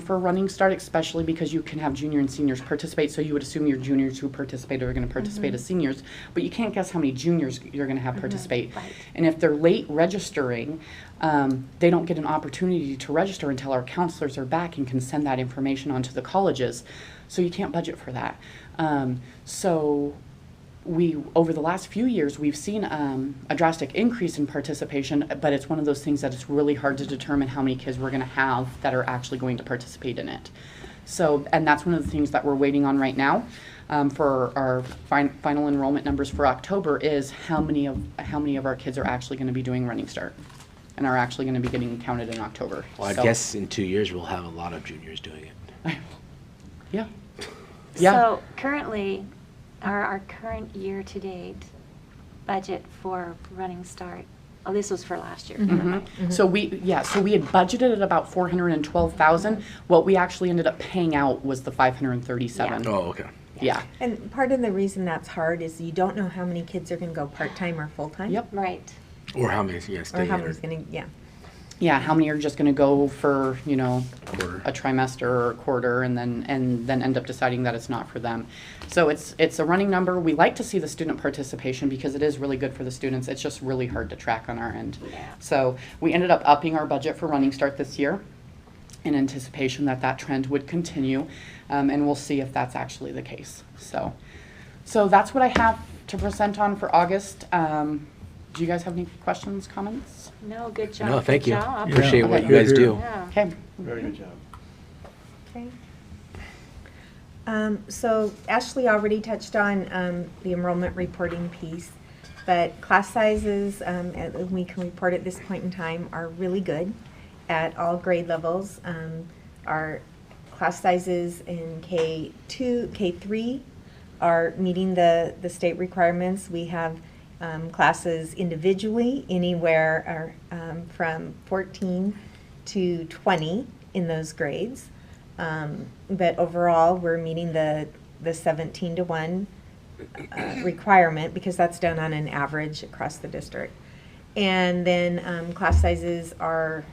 for Running Start, especially because you can have junior and seniors participate. So you would assume your juniors who participated are going to participate as seniors, but you can't guess how many juniors you're going to have participate. Right. And if they're late registering, they don't get an opportunity to register until our counselors are back and can send that information on to the colleges. So you can't budget for that. So over the last few years, we've seen a drastic increase in participation, but it's one of those things that it's really hard to determine how many kids we're going to have that are actually going to participate in it. So, and that's one of the things that we're waiting on right now for our final enrollment numbers for October is how many of our kids are actually going to be doing Running Start and are actually going to be getting counted in October. Well, I guess in 2 years we'll have a lot of juniors doing it. Yeah. Yeah. So currently, our current year-to-date budget for Running Start, oh, this was for last year. never mind. So we had budgeted at about 412,000. What we actually ended up paying out was the 537. Oh, okay. Yeah. And part of the reason that's hard is you don't know how many kids are going to go part-time or full-time. Yep. Right. Or how many, yeah, Or stay how here. many's going to, yeah. Yeah, how many are just going to go for, you know, Quarter. a trimester or a quarter and then end up deciding that it's not for them. So it's a running number. We like to see the student participation because it is really good for the students. It's just really hard to track on our end. So we ended up upping our budget for Running Start this year in anticipation that trend would continue, and we'll see if that's actually the case. So that's what I have to present on for August. Do you guys have any questions, comments? No, good job. No, thank good you. job. Appreciate Okay. what you guys do. Yeah. Okay. Very good job. Okay. So Ashley already touched on the enrollment reporting piece, but class sizes, we can report at this point in time, are really good at all grade levels. Our class sizes in K2, K3 are meeting the state requirements. We have classes individually anywhere from 14 to 20 in those grades. But overall, we're meeting the 17-to-1 requirement because that's done on an average across the district. And then class sizes are,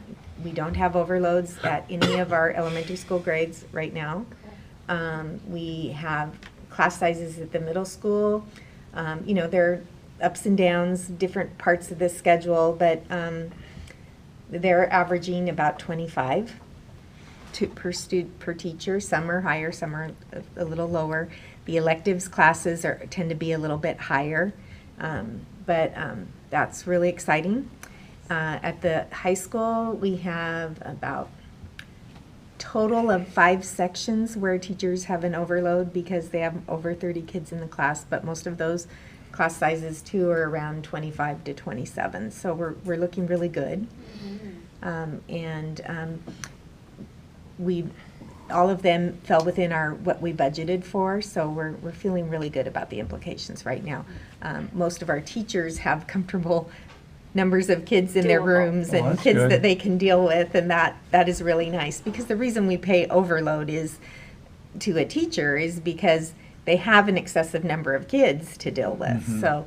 we don't have overloads at any of our elementary school grades right now. We have class sizes at the middle school. You know, there are ups and downs, different parts of the schedule, but they're averaging about 25 per teacher. Some are higher, some are a little lower. The electives classes tend to be a little bit higher, but that's really exciting. At the high school, we have about total of 5 sections where teachers have an overload because they have over 30 kids in the class, but most of those class sizes too are around 25 to 27. So we're looking really good. All of them fell within what we budgeted for, so we're feeling really good about the implications right now. Most of our teachers have comfortable numbers of kids in their rooms and that's kids good. that they can deal with, and that is really nice, because the reason we pay overload is to a teacher is because they have an excessive number of kids to deal with. So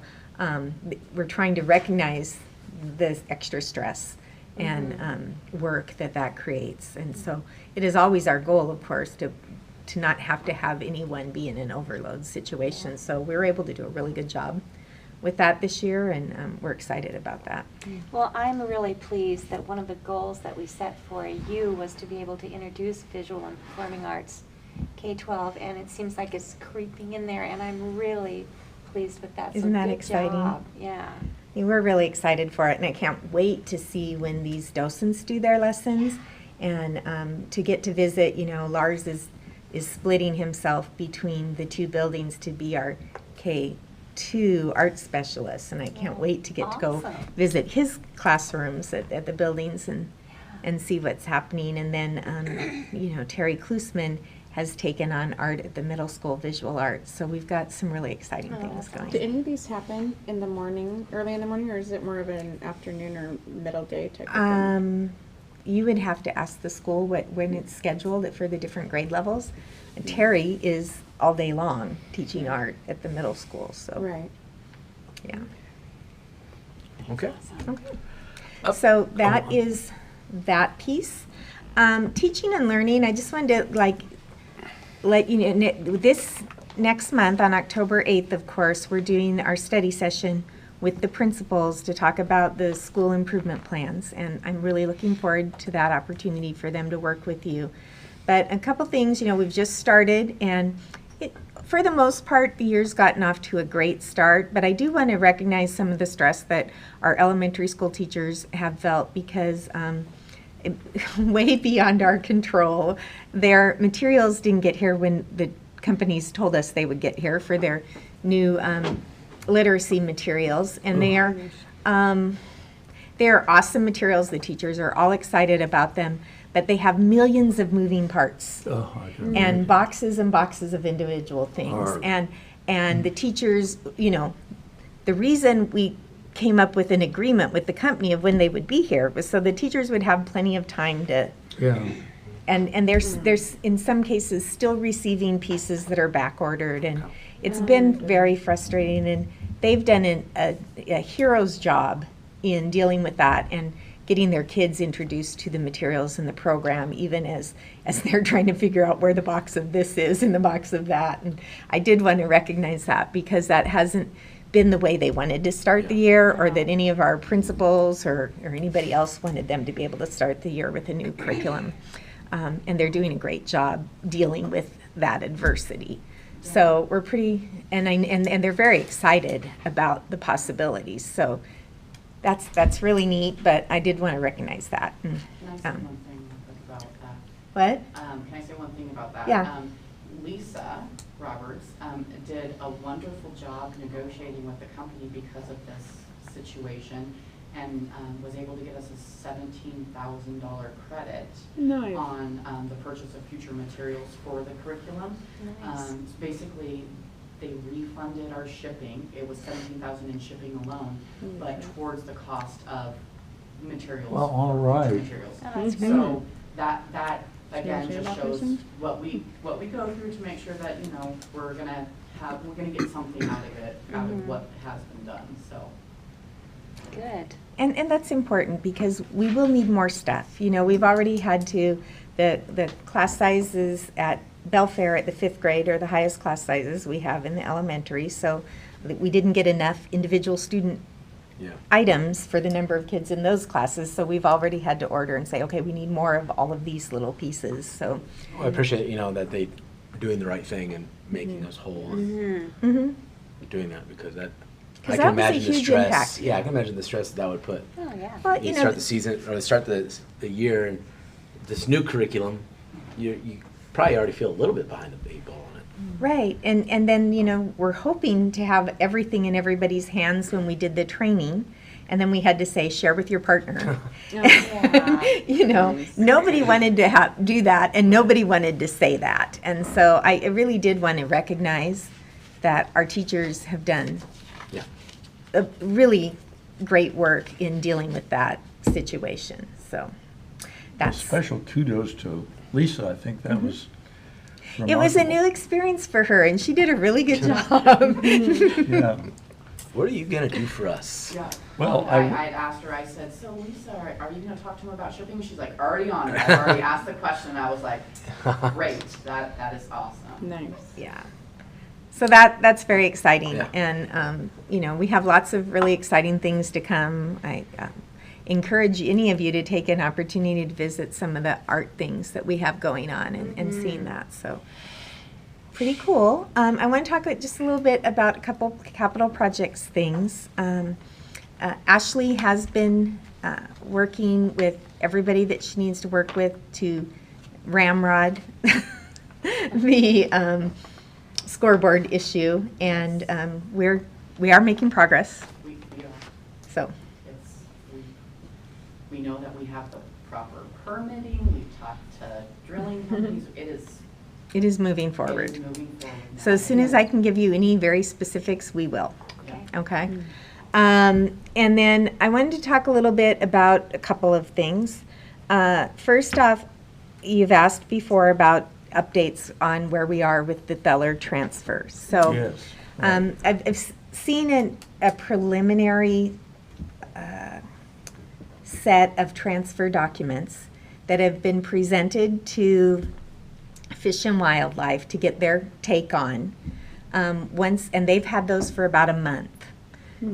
we're trying to recognize the extra stress and work that creates. And so it is always our goal, of course, to not have to have anyone be in an overload situation. So we were able to do a really good job with that this year, and we're excited about that. Well, I'm really pleased that one of the goals that we set for you was to be able to introduce visual and performing arts K-12, and it seems like it's creeping in there, and I'm really pleased with that. Isn't so that good exciting? Job. Yeah. We're really excited for it, and I can't wait to see when these docents do their lessons, and to get to visit. You know, Lars is splitting himself between the 2 buildings to be our K-2 art specialist, and I can't wait to get to go visit his classrooms at the buildings and see what's happening. And then, you know, Terry Klusman has taken on art at the middle school, visual arts. So we've got some really exciting things going. Do any of these happen in the morning, early in the morning, or is it more of an afternoon or middle day type of thing? You would have to ask the school when it's scheduled for the different grade levels. And Terry is all day long teaching art at the middle school, so. Right. Yeah. Okay. Okay. So that is that piece. Teaching and learning, I just wanted to let you know, this next month on October 8th, of course, we're doing our study session with the principals to talk about the school improvement plans, and I'm really looking forward to that opportunity for them to work with you. But a couple things, you know, we've just started, and for the most part, the year's gotten off to a great start, but I do want to recognize some of the stress that our elementary school teachers have felt because way beyond our control. Their materials didn't get here when the companies told us they would get here for their new literacy materials, and they are awesome materials. The teachers are all excited about them, but they have millions of moving parts and boxes of individual things. And the teachers, you know, the reason we came up with an agreement with the company of when they would be here was so the teachers would have plenty of time to. And there's in some cases still receiving pieces that are back ordered, and it's been very frustrating, and they've done a hero's job in dealing with that and getting their kids introduced to the materials in the program, even as they're trying to figure out where the box of this is and the box of that. And I did want to recognize that, because that hasn't been the way they wanted to start the year, or that any of our principals or anybody else wanted them to be able to start the year with a new curriculum. And they're doing a great job dealing with that adversity. So we're pretty, and they're very excited about the possibilities. So that's really neat, but I did want to recognize that. Can I say one thing about that? What? Can I say one thing about that? Yeah. Lisa Roberts did a wonderful job negotiating with the company because of this situation, and was able to get us a $17,000 credit Nice. on the purchase of future materials for the curriculum. Nice. So basically, they refunded our shipping. It was $17,000 in shipping alone, but towards the cost of materials. Well, all right. Materials. Oh, that's So that again, say just about shows those what we go through to make sure that, we're gonna get something out of it, out of what has been done, so. Good. And that's important because we will need more stuff. We've already had to, the class sizes at Belfair at the 5th grade are the highest class sizes we have in the elementary, so we didn't get enough individual student Yeah. items for the number of kids in those classes, so we've already had to order and say, okay, we need more of all of these little pieces, so. Well, I appreciate, that they are doing the right thing and making us whole and Mhm. doing that because that, 'Cause I that can was a imagine the huge stress. impact. Yeah, I can imagine the stress that would put. Oh, yeah. Well, You start the season or start the year and this new curriculum, you probably already feel a little bit behind the 8 ball on it. Right, and then, we're hoping to have everything in everybody's hands when we did the training, and then we had to say, share with your partner. Nobody wanted to do that, and nobody wanted to say that. And so I really did want to recognize that our teachers have done Yeah. a really great work in dealing with that situation, so that's. Special kudos to Lisa, I think that was It was a remarkable. new experience for her, and she did a really good job. Yeah. What are you gonna do for us? Yeah. Well, I'd asked her, I said, so Lisa, are you gonna talk to him about shipping? She's like, already on it. I've already asked the question. I was like, great, that is awesome. Nice. Yeah. So that's very exciting, Yeah. and we have lots of really exciting things to come. I encourage any of you to take an opportunity to visit some of the art things that we have going on and seeing that. So pretty cool. I want to talk just a little bit about a couple capital projects things. Ashley has been working with everybody that she needs to work with to ramrod the scoreboard issue, and we are making progress. We are. So We know that we have the proper permitting. We've talked to drilling companies. it is moving forward. It is moving forward now. So as soon as I can give you any very specifics, we will. Yeah. Okay. And then I wanted to talk a little bit about a couple of things. First off, you've asked before about updates on where we are with the Feller transfer. So Yes. Right. I've seen a preliminary set of transfer documents that have been presented to Fish and Wildlife to get their take on. And they've had those for about a month.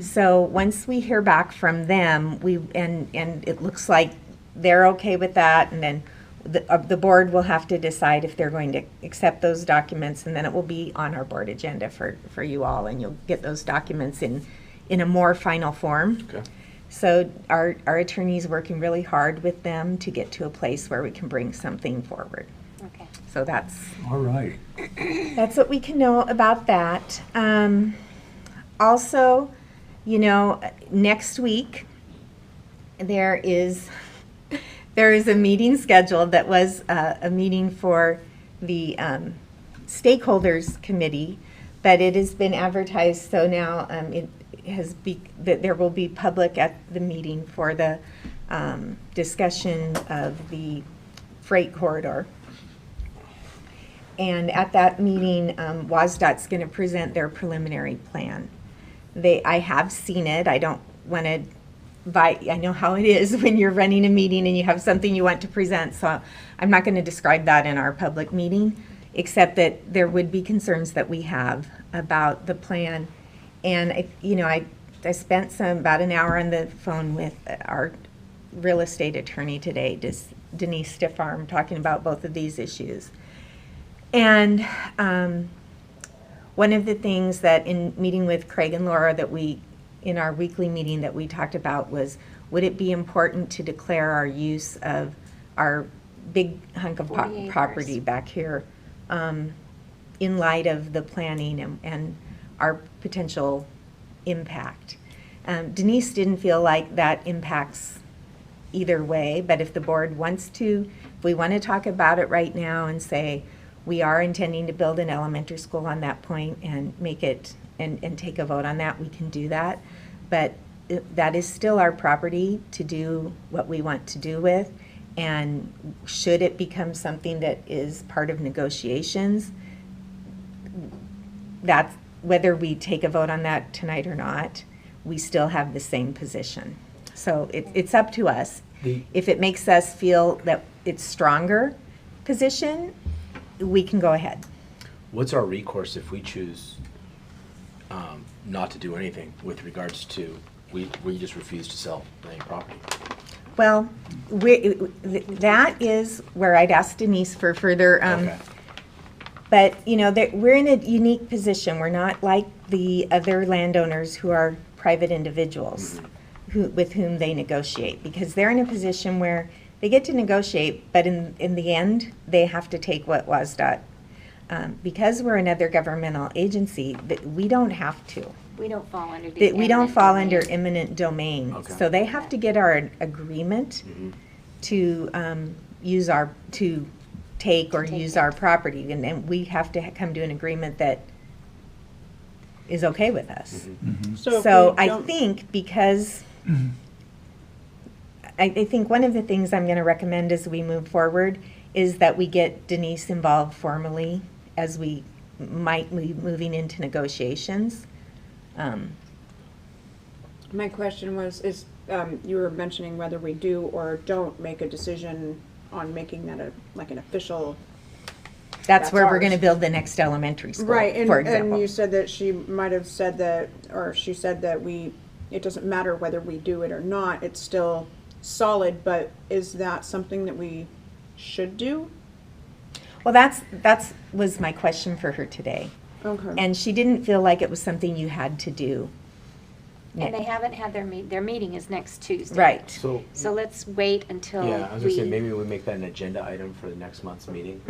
So once we hear back from them, and it looks like they're okay with that, and then the board will have to decide if they're going to accept those documents, and then it will be on our board agenda for you all, and you'll get those documents in a more final form. Okay. So our attorney's working really hard with them to get to a place where we can bring something forward. Okay. So that's All right. what we can know about that. Also, next week, there is a meeting scheduled that was a meeting for the stakeholders committee, but it has been advertised, so now that there will be public at the meeting for the discussion of the freight corridor. And at that meeting, WSDOT's going to present their preliminary plan. I have seen it. I don't want to I know how it is when you're running a meeting and you have something you want to present, so I'm not going to describe that in our public meeting, except that there would be concerns that we have about the plan. And I spent about an hour on the phone with our real estate attorney today, Denise Stiffarm, talking about both of these issues. And one of the things that in meeting with Craig and Laura in our weekly meeting that we talked about was, would it be important to declare our use of our big hunk of 40 acres. property back here in light of the planning and our potential impact? Denise didn't feel like that impacts either way, but if the board wants to, if we want to talk about it right now and say, we are intending to build an elementary school on that point and make it, and take a vote on that, we can do that. But that is still our property to do what we want to do with. And should it become something that is part of negotiations, that's, whether we take a vote on that tonight or not, we still have the same position. So it's up to us. If it makes us feel that it's stronger position, we can go ahead. What's our recourse if we choose not to do anything with regards to, we just refuse to sell any property? Well, that is where I'd ask Denise for further, Okay. but, you know, we're in a unique position. We're not like the other landowners who are private individuals with whom they negotiate, because they're in a position where they get to negotiate, but in the end, they have to take what WSDOT. Because we're another governmental agency, that we don't have to. We don't fall under the. We don't eminent fall domain. under eminent domain. Okay. So they have to get our agreement to to take or use our property, and then we have to come to an agreement that is okay with us. So I think because, I think one of the things I'm going to recommend as we move forward is that we get Denise involved formally as we might be moving into negotiations. My question is, you were mentioning whether we do or don't make a decision on making that like an official. That's where we're ours. going to build the next elementary school, Right, and, for example. and you said that she might have said that, or she said that it doesn't matter whether we do it or not, it's still solid, but is that something that we should do? Well, that's was my question for her today. Okay. And she didn't feel like it was something you had to do. And they haven't had their meeting is next Tuesday. Right. So, So let's wait until yeah, I was gonna say, we, maybe we make that an agenda item for the next month's meeting.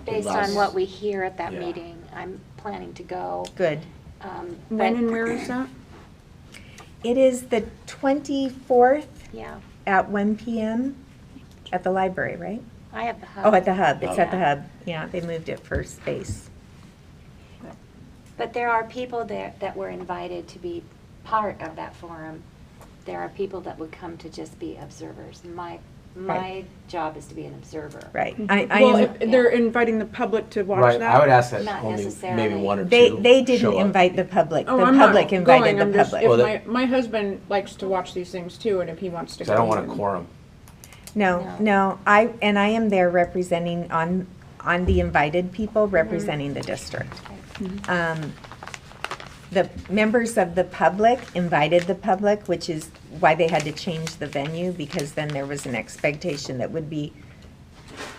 based Last- on what we hear at that Yeah. meeting, I'm planning to go. Good. When But- and where is that? It is the 24th Yeah, at 1 p.m. at the library, right? I have the hub. Oh, at the hub. It's at the Yeah. hub. Yeah, they moved it for space. But there are people there that were invited to be part of that forum. There are people that would come to just be observers. My Right. job is to be an observer. Right. Well, if they're inviting the public to watch Right, that. I would ask that Not only necessarily. maybe one or They two didn't show up. invite the public. Oh, The I'm not public going, invited I'm the just, public. if Well, my husband likes to watch these things too, and if he wants to 'Cause go. I don't want a then- quorum. No, I am there representing on the invited people, representing the district. The members of the public invited the public, which is why they had to change the venue, because then there was an expectation that would be,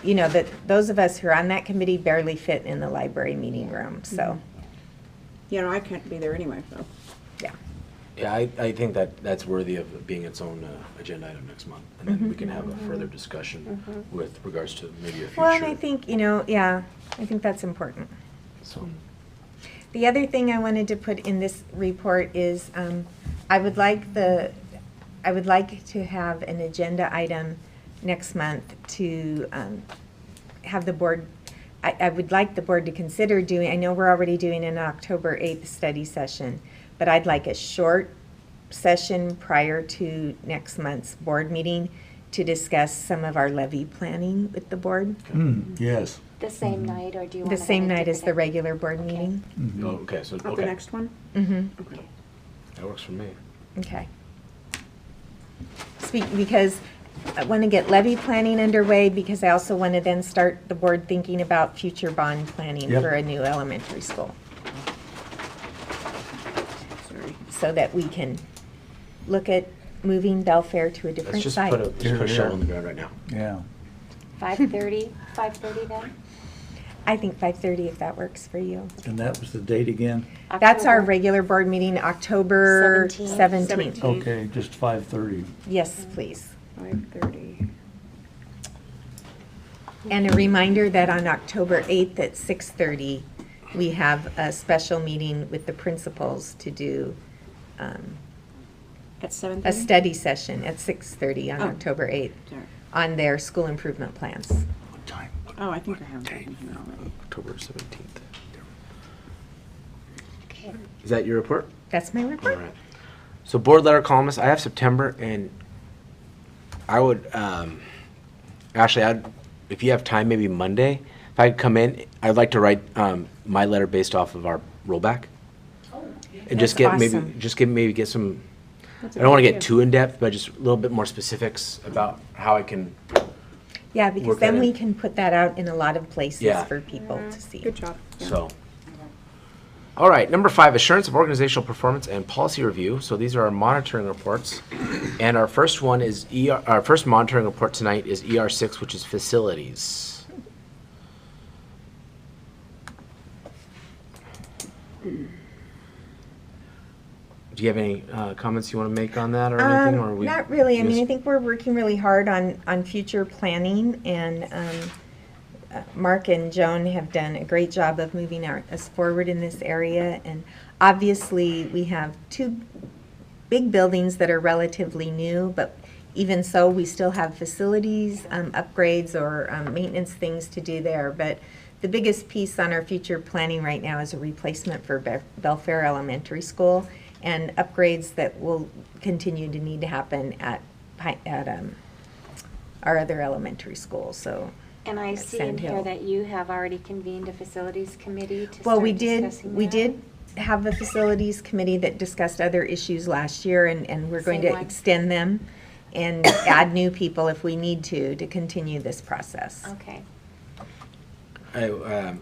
you know, that those of us who are on that committee barely fit in the library meeting room, so, You know, I can't be there anyway, so. yeah. Yeah, I think that's worthy of being its own agenda item next month. And then we can have a further discussion with regards to maybe a future. Well, and I think, you know, yeah, I think that's important. So, The other thing I wanted to put in this report is, I would like to have an agenda item next month to have the board, I would like the board to consider doing, I know we're already doing an October 8th study session, but I'd like a short session prior to next month's board meeting to discuss some of our levy planning with the board. Yes. The same night, or do you want The to have same a night as the different- regular board meeting. oh, okay, so, Of the okay, next one? Mm-hmm. Okay. that works for me. Okay. Because I want to get levy planning underway, because I also want to then start the board thinking about future bond planning Yep. for a new elementary school, Sorry. so that we can look at moving Belfair to a Let's different just site. put a shovel in the ground right now. Yeah. 5:30 then? I think 5:30 if that works for you. And that was the date again? That's our October. regular board meeting, October 17th. 17th. Okay, just 5:30. Yes, please. 5:30. And a reminder that on October 8th at 6:30, we have a special meeting with the principals to do At 7:30? a study session at 6:30 on Oh. October 8th Sorry. on their school improvement plans. What time? Oh, I think I have that in here already. October 17th. Okay. Is that your report? That's my All report. right. So board letter columnist, I have September, and I would, Ashley, if you have time, maybe Monday, if I could come in, I'd like to write my letter based off of our rollback. And just That's get maybe, awesome. maybe get some, That's I a don't want to good get idea. too in-depth, but just a little bit more specifics about how I can, Yeah, because Work that then we in. can put that out in a lot of places Yeah. for people to see. Good job. Yeah. so. All right, number 5, assurance of organizational performance and policy review. So these are our monitoring reports. And our first one is, our first monitoring report tonight is ER6, which is facilities. Do you have any comments you want to make on that or anything? Or are we Not really. I mean, just- I think we're working really hard on future planning, and Mark and Joan have done a great job of moving us forward in this area. And obviously, we have 2 big buildings that are relatively new, but even so, we still have facilities, upgrades, or maintenance things to do there. But the biggest piece on our future planning right now is a replacement for Belfair Elementary School, and upgrades that will continue to need to happen at our other elementary schools, so. And I at see in Sand here Hill. that you have already convened a facilities committee to Well, start we did discussing that. have a facilities committee that discussed other issues last year, and we're going Same to one. extend them and add new people if we need to continue this process. Okay.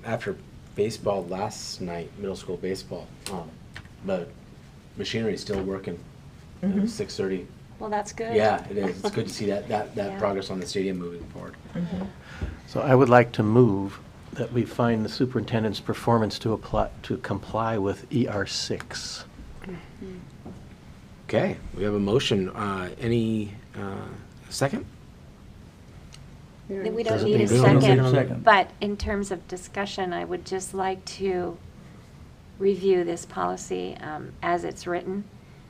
After baseball last night, middle school baseball, the machinery is still working. Mhm. 6:30. Well, that's good. Yeah, it is. It's good to see that Yeah. progress on the stadium moving forward. So I would like to move that we find the superintendent's performance to comply with ER6. Okay, we have a motion. Any second? We don't Doesn't need a need a second. second, but in terms of discussion, I would just like to review this policy as it's written,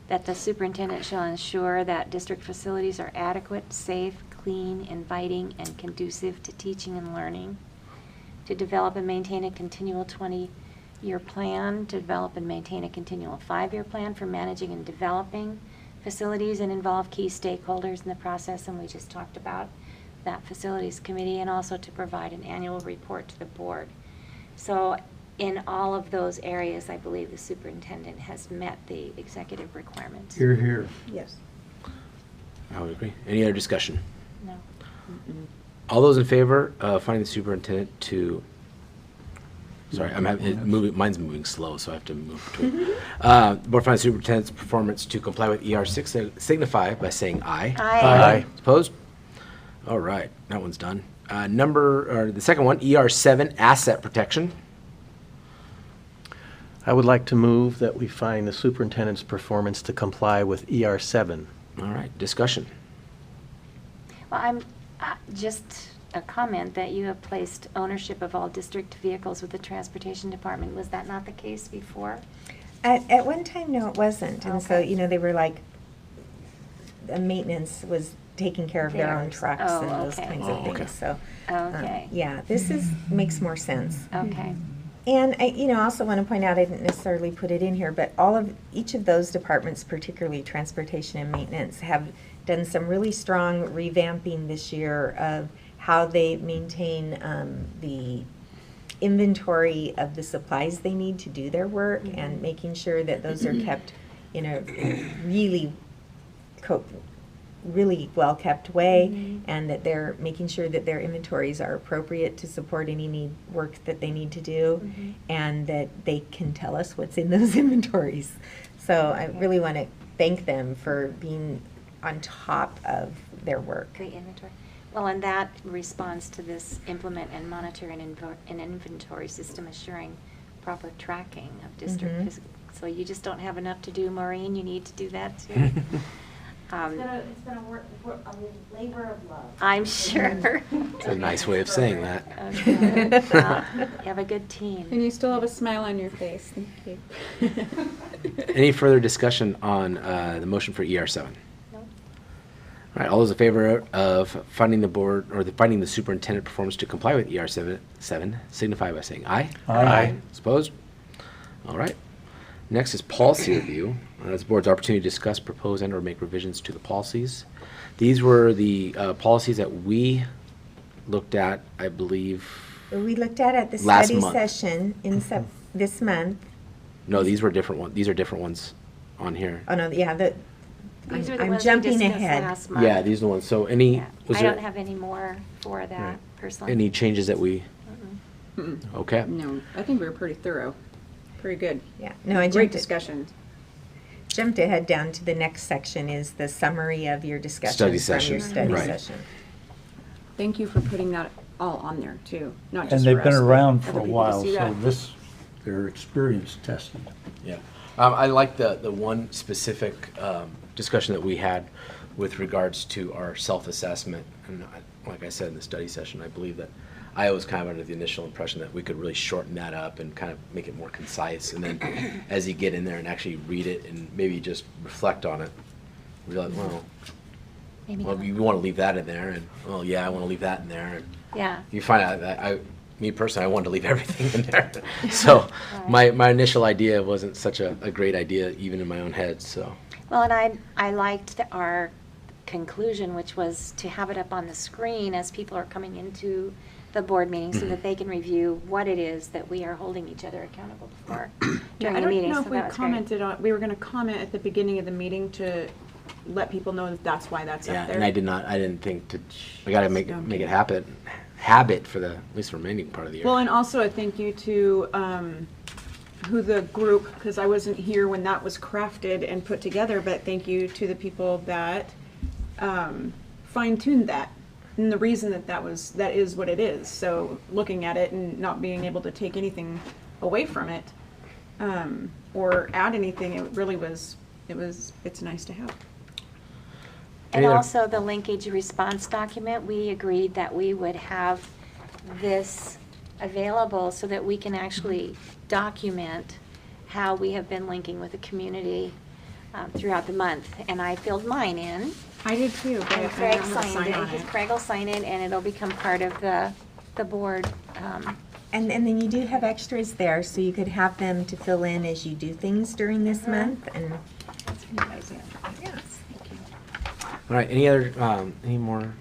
that the superintendent shall ensure that district facilities are adequate, safe, clean, inviting, and conducive to teaching and learning, to develop and maintain a continual 20-year plan, to develop and maintain a continual 5-year plan for managing and developing facilities and involve key stakeholders in the process, and we just talked about that facilities committee, and also to provide an annual report to the board. So in all of those areas, I believe the superintendent has met the executive requirements. Here, here. Yes. I would agree. Any other discussion? No. All those in favor of finding the superintendent to, sorry, I'm having, mine's moving slow, so I have to move between. Board finds superintendent's performance to comply with ER6 signify by saying aye. Aye. Opposed? All right, that one's done. The second one, ER7 asset protection. I would like to move that we find the superintendent's performance to comply with ER7. All right, discussion. Well, I'm, just a comment that you have placed ownership of all district vehicles with the transportation department. Was that not the case before? At one time, no, it wasn't. And so, Okay. they were like, the maintenance was taking care of their own Theirs. trucks Oh, and those okay. kinds Oh, of okay. things. So, Okay. yeah, this makes more sense. Okay. And I, also want to point out, I didn't necessarily put it in here, but each of those departments, particularly transportation and maintenance, have done some really strong revamping this year of how they maintain the inventory of the supplies they need to do their work, and making sure that those are kept in a really really well-kept way, and that they're making sure that their inventories are appropriate to support any work that they need to do, and that they can tell us what's in those inventories. So I really want to thank them for being on top of their work. The inventory. Well, and that responds to this implement and monitor an inventory system assuring proper tracking of district Mhm. physical. So you just don't have enough to do, Maureen, you need to do that too. It's been a labor of love. I'm sure. It's a nice way of saying that. Okay. Well, you have a good team. And you still have a smile on your face. Thank you. Any further discussion on the motion for ER7? No? All right, all those in favor of finding the board, or finding the superintendent performance to comply with ER7 signify by saying aye. Aye. Opposed? All right. Next is policy review. That's the board's opportunity to discuss, propose, and/or make revisions to the policies. These were the policies that we looked at, I believe, We looked at the Last study month. session in this month. no, these were different ones. These are different ones on here. Oh, no, yeah, These are the I'm ones we jumping discussed ahead. last month. Yeah, these are the ones. So any, Yeah. was I there don't have any more for that Right. personally. any changes that we, Mm-mm. okay. No, I think we were pretty thorough, pretty good. Yeah, no, I Great jumped, discussion. jumped ahead down to the next section is the summary of your discussions Study from your session, study right. session. Thank you for putting that all on there too, not And just they've for been us, but around other for a people to while, see so that. they're experience tested. Yeah. I like the one specific discussion that we had with regards to our self-assessment. And like I said in the study session, I believe that I was kind of under the initial impression that we could really shorten that up and kind of make it more concise. And then as you get in there and actually read it and maybe just reflect on it, realize, well, Maybe well, not. you want to leave that in there, and well, yeah, I want to leave that in there. And Yeah. you find out that me personally, I wanted to leave everything in there. So my initial idea wasn't such a great idea, even in my own head. So Well, and I liked our conclusion, which was to have it up on the screen as people are coming into the board meeting so that they can review what it is that we are holding each other accountable for Yeah, during I the don't meeting. know So if we that was great. commented on, we were gonna comment at the beginning of the meeting to let people know that that's why that's yeah, up there. and I didn't think to. I got to make it habit for the at least remaining part of the year. Well, and also a thank you to who the group, because I wasn't here when that was crafted and put together, but thank you to the people that fine-tuned that. And the reason that is what it is. So looking at it and not being able to take anything away from it or add anything, it really was, it's nice to have. And Any other- also the linkage response document, we agreed that we would have this available so that we can actually document how we have been linking with the community throughout the month. And I filled mine in. I did too, but I And don't Craig have a signed sign on it. it. Craig will sign it, and it'll become part of the board. And then you do have extras there, so you could have them to fill in as you do things during this month, and That's really nice. All right. Any more?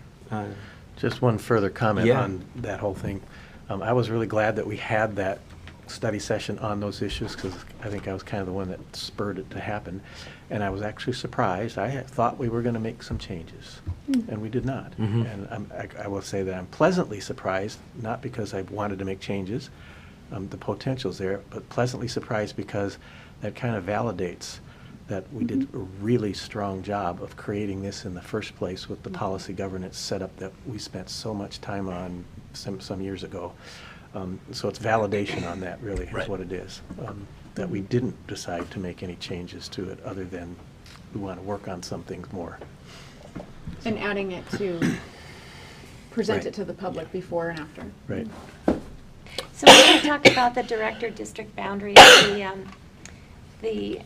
Just one further comment Yeah. on that whole thing. I was really glad that we had that study session on those issues because I think I was kind of the one that spurred it to happen. And I was actually surprised. I had thought we were going to make some changes, and we did not. Mhm. And I will say that I'm pleasantly surprised, not because I wanted to make changes, the potential's there, but pleasantly surprised because that kind of validates that we did a really strong job of creating this in the first place with the policy governance setup that we spent so much time on some years ago. So it's validation on that, really, is Right. what it is. That we didn't decide to make any changes to it other than we want to work on some things more. And adding it to present Right. it to the public before and after. Right. So we're going to talk about the director district boundaries, the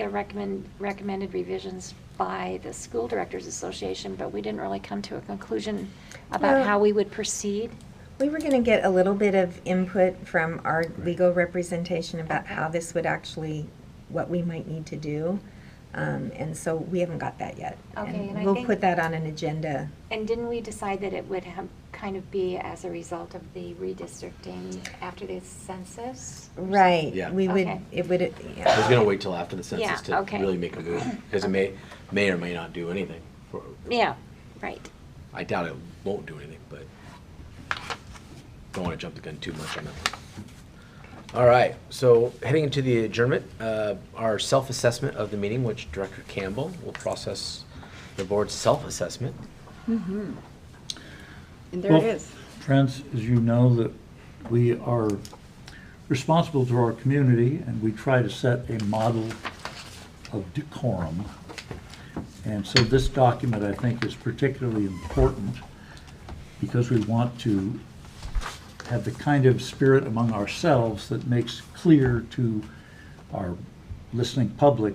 recommended revisions by the School Directors Association, but we didn't really come to a conclusion about Well- how we would proceed. we were gonna get a little bit of input from our legal representation about how this would actually, what we might need to do. And so we haven't got that yet. Okay, and I we'll think- put that on an agenda. And didn't we decide that it would have, kind of be as a result of the redistricting after the census? Right, Yeah. we would, Okay. it would, I was yeah. going to wait till after the census Yeah, to okay. really make a move because it may or may not do anything. Yeah, right. I doubt it won't do anything, but don't want to jump the gun too much on that one. All right, so heading into the adjournment, our self-assessment of the meeting, which Director Campbell will process the board's self-assessment. And there Well, it is. Friends, as you know, that we are responsible to our community, and we try to set a model of decorum. And so this document, I think, is particularly important because we want to have the kind of spirit among ourselves that makes clear to our listening public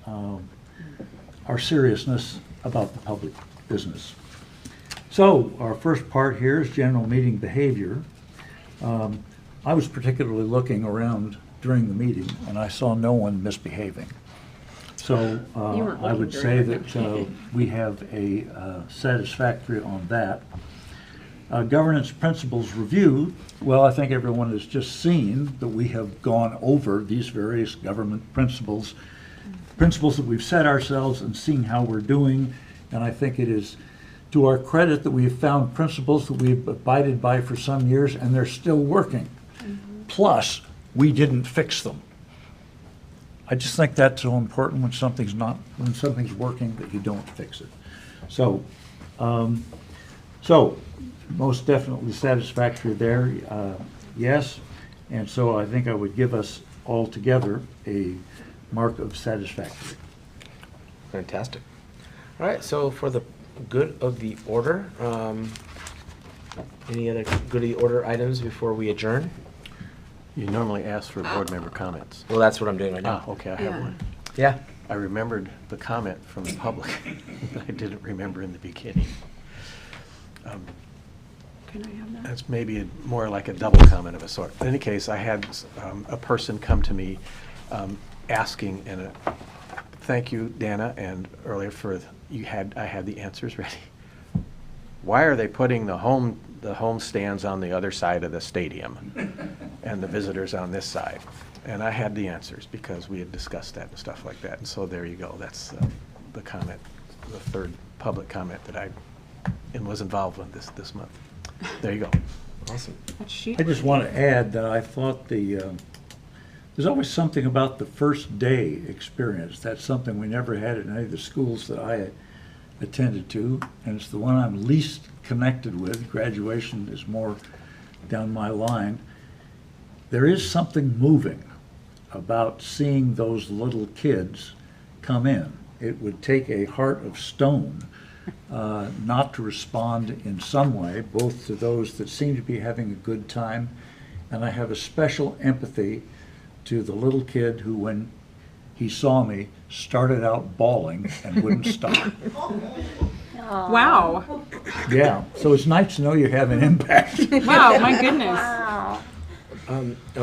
our seriousness about the public business. So our first part here is general meeting behavior. I was particularly looking around during the meeting, and I saw no one misbehaving. So You weren't I looking would very say hard. that we have a satisfactory on that. Governance principles review, well, I think everyone has just seen that we have gone over these various government principles that we've set ourselves and seeing how we're doing. And I think it is to our credit that we have found principles that we've abided by for some years and they're still working. Plus, we didn't fix them. I just think that's so important when something's working that you don't fix it. So, most definitely satisfactory there, yes. And so I think I would give us all together a mark of satisfactory. Fantastic. All right, so for the good of the order, any other good of the order items before we adjourn? You normally ask for board member comments. Well, that's what I'm doing right now. Okay, I have one. Yeah. I remembered the comment from the public that I didn't remember in the beginning. Can I have that? That's maybe more like a double comment of a sort. In any case, I had a person come to me asking, and thank you, Dana, and earlier for I had the answers ready. Why are they putting the home stands on the other side of the stadium and the visitors on this side? And I had the answers because we had discussed that and stuff like that. And so there you go. That's the comment, the third public comment that I was involved with this month. There you go. Awesome. I just want to add that I thought there's always something about the first day experience. That's something we never had in any of the schools that I attended to, and it's the one I'm least connected with. Graduation is more down my line. There is something moving about seeing those little kids come in. It would take a heart of stone not to respond in some way, both to those that seem to be having a good time, and I have a special empathy to the little kid who, when he saw me, started out bawling and wouldn't stop. Wow. Yeah, so it's nice to know you have an impact. Wow, my goodness. Wow.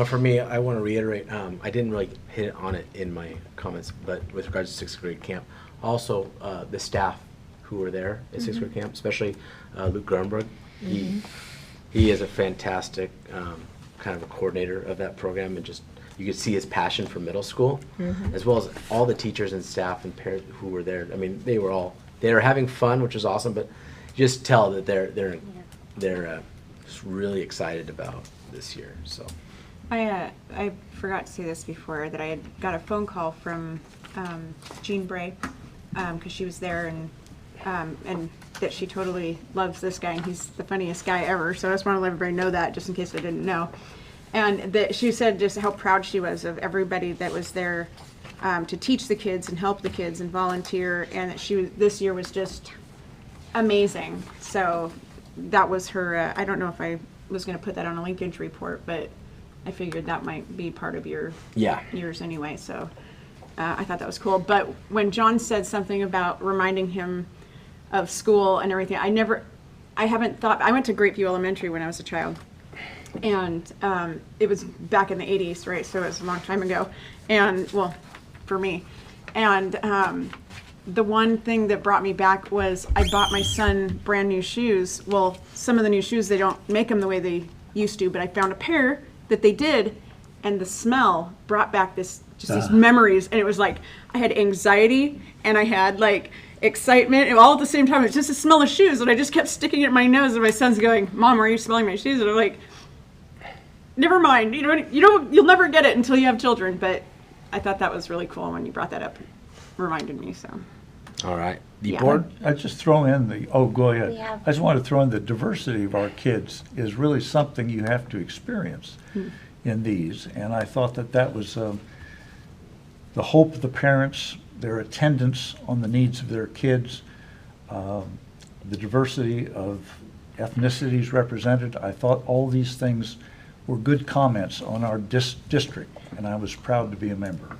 For me, I want to reiterate, I didn't really hit on it in my comments, but with regards to sixth grade camp, also the staff who were there at sixth grade camp, especially Luke Grunberg. He is a fantastic kind of a coordinator of that program, and just you could see his passion for middle school, as well as all the teachers and staff and parents who were there. I mean, they were having fun, which was awesome, but you just tell that they're just really excited about this year. So I forgot to say this before, that I had got a phone call from Jean Bray, because she was there, and that she totally loves this guy, and he's the funniest guy ever. So I just want to let everybody know that, just in case I didn't know. And that she said just how proud she was of everybody that was there to teach the kids and help the kids and volunteer, and that this year was just amazing. So that was her. I don't know if I was going to put that on a linkage report, but I figured that might be part of your yours anyway. So I thought that was cool. But when John said something about reminding him of school and everything, I went to Greatview Elementary when I was a child, and it was back in the 80s, right? So it was a long time ago, and well, for me. And the one thing that brought me back was I bought my son brand new shoes. Well, some of the new shoes, they don't make them the way they used to, but I found a pair that they did, and the smell brought back these memories. And it was like I had anxiety and I had like excitement, and all at the same time. It's just the smell of shoes, and I just kept sticking it in my nose, and my son's going, "Mom, are you smelling my shoes?" And I'm like, never mind. You'll never get it until you have children. But I thought that was really cool when you brought that up. Reminded me. So all right, the Yeah. board. I just throw in go ahead. Yeah. I just want to throw in the diversity of our kids is really something you have to experience in these. And I thought that was the hope of the parents, their attendance on the needs of their kids, the diversity of ethnicities represented. I thought all these things were good comments on our district, and I was proud to be a member.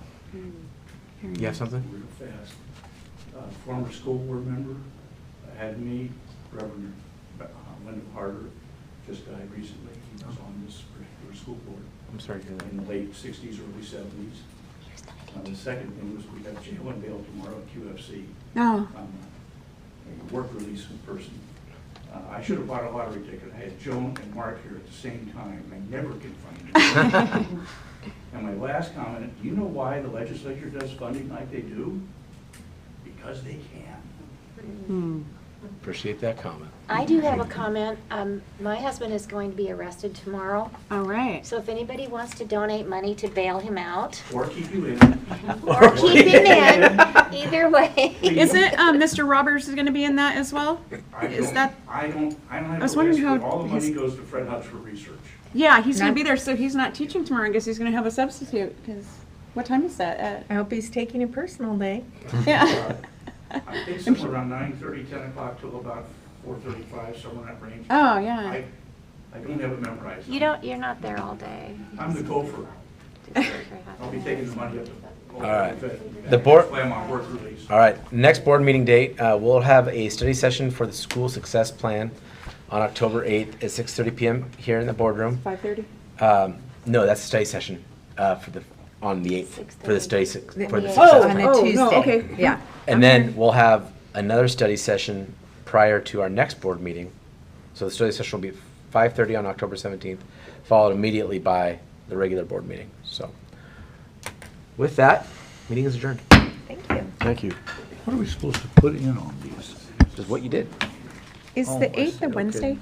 You have something? Real fast. Former school board member had me, Reverend Wendell Harder, just died recently. He was on this particular school board I'm sorry to hear that. in the late 60s, early 70s. The second thing was we have Jalen Bale tomorrow at QFC. no. I'm a work release person. I should have bought a lottery ticket. I had Joan and Mark here at the same time. I never can find them. And my last comment, do you know why the legislature does funding like they do? Because they can. Appreciate that comment. I do have a comment. My husband is going to be arrested tomorrow. All right. So if anybody wants to donate money to bail him out Or keep you in. or keep him in, either way. Is it Mr. Roberts is going to be in that as well? Is that? I don't have was a wondering list, but how all the money his- goes to Fred Hutch for research. Yeah, he's going to be there, so he's not teaching tomorrow. I guess he's going to have a substitute. Because what time is that? I hope he's taking a personal day. Yeah. I think somewhere around 9:30, 10 o'clock till about 4:35, somewhere in that range. Oh yeah. I don't have it memorized. You're not there all day. I'm the gopher. I'll be taking the money up to. All right. The board- Plan on work release. All right, next board meeting date, we'll have a study session for the school success plan on October 8th at 6:30 PM here in the boardroom. 5:30. No, that's a study session on the 8th for the study, for the Oh, success On plan. a Tuesday. no, okay. Yeah. And then we'll have another study session prior to our next board meeting. So the study session will be 5:30 on October 17th, followed immediately by the regular board meeting. So with that, meeting is adjourned. Thank you. Thank you. What are we supposed to put in on these? Just what you did. Is Oh, the I 8th see, the okay. Wednesday?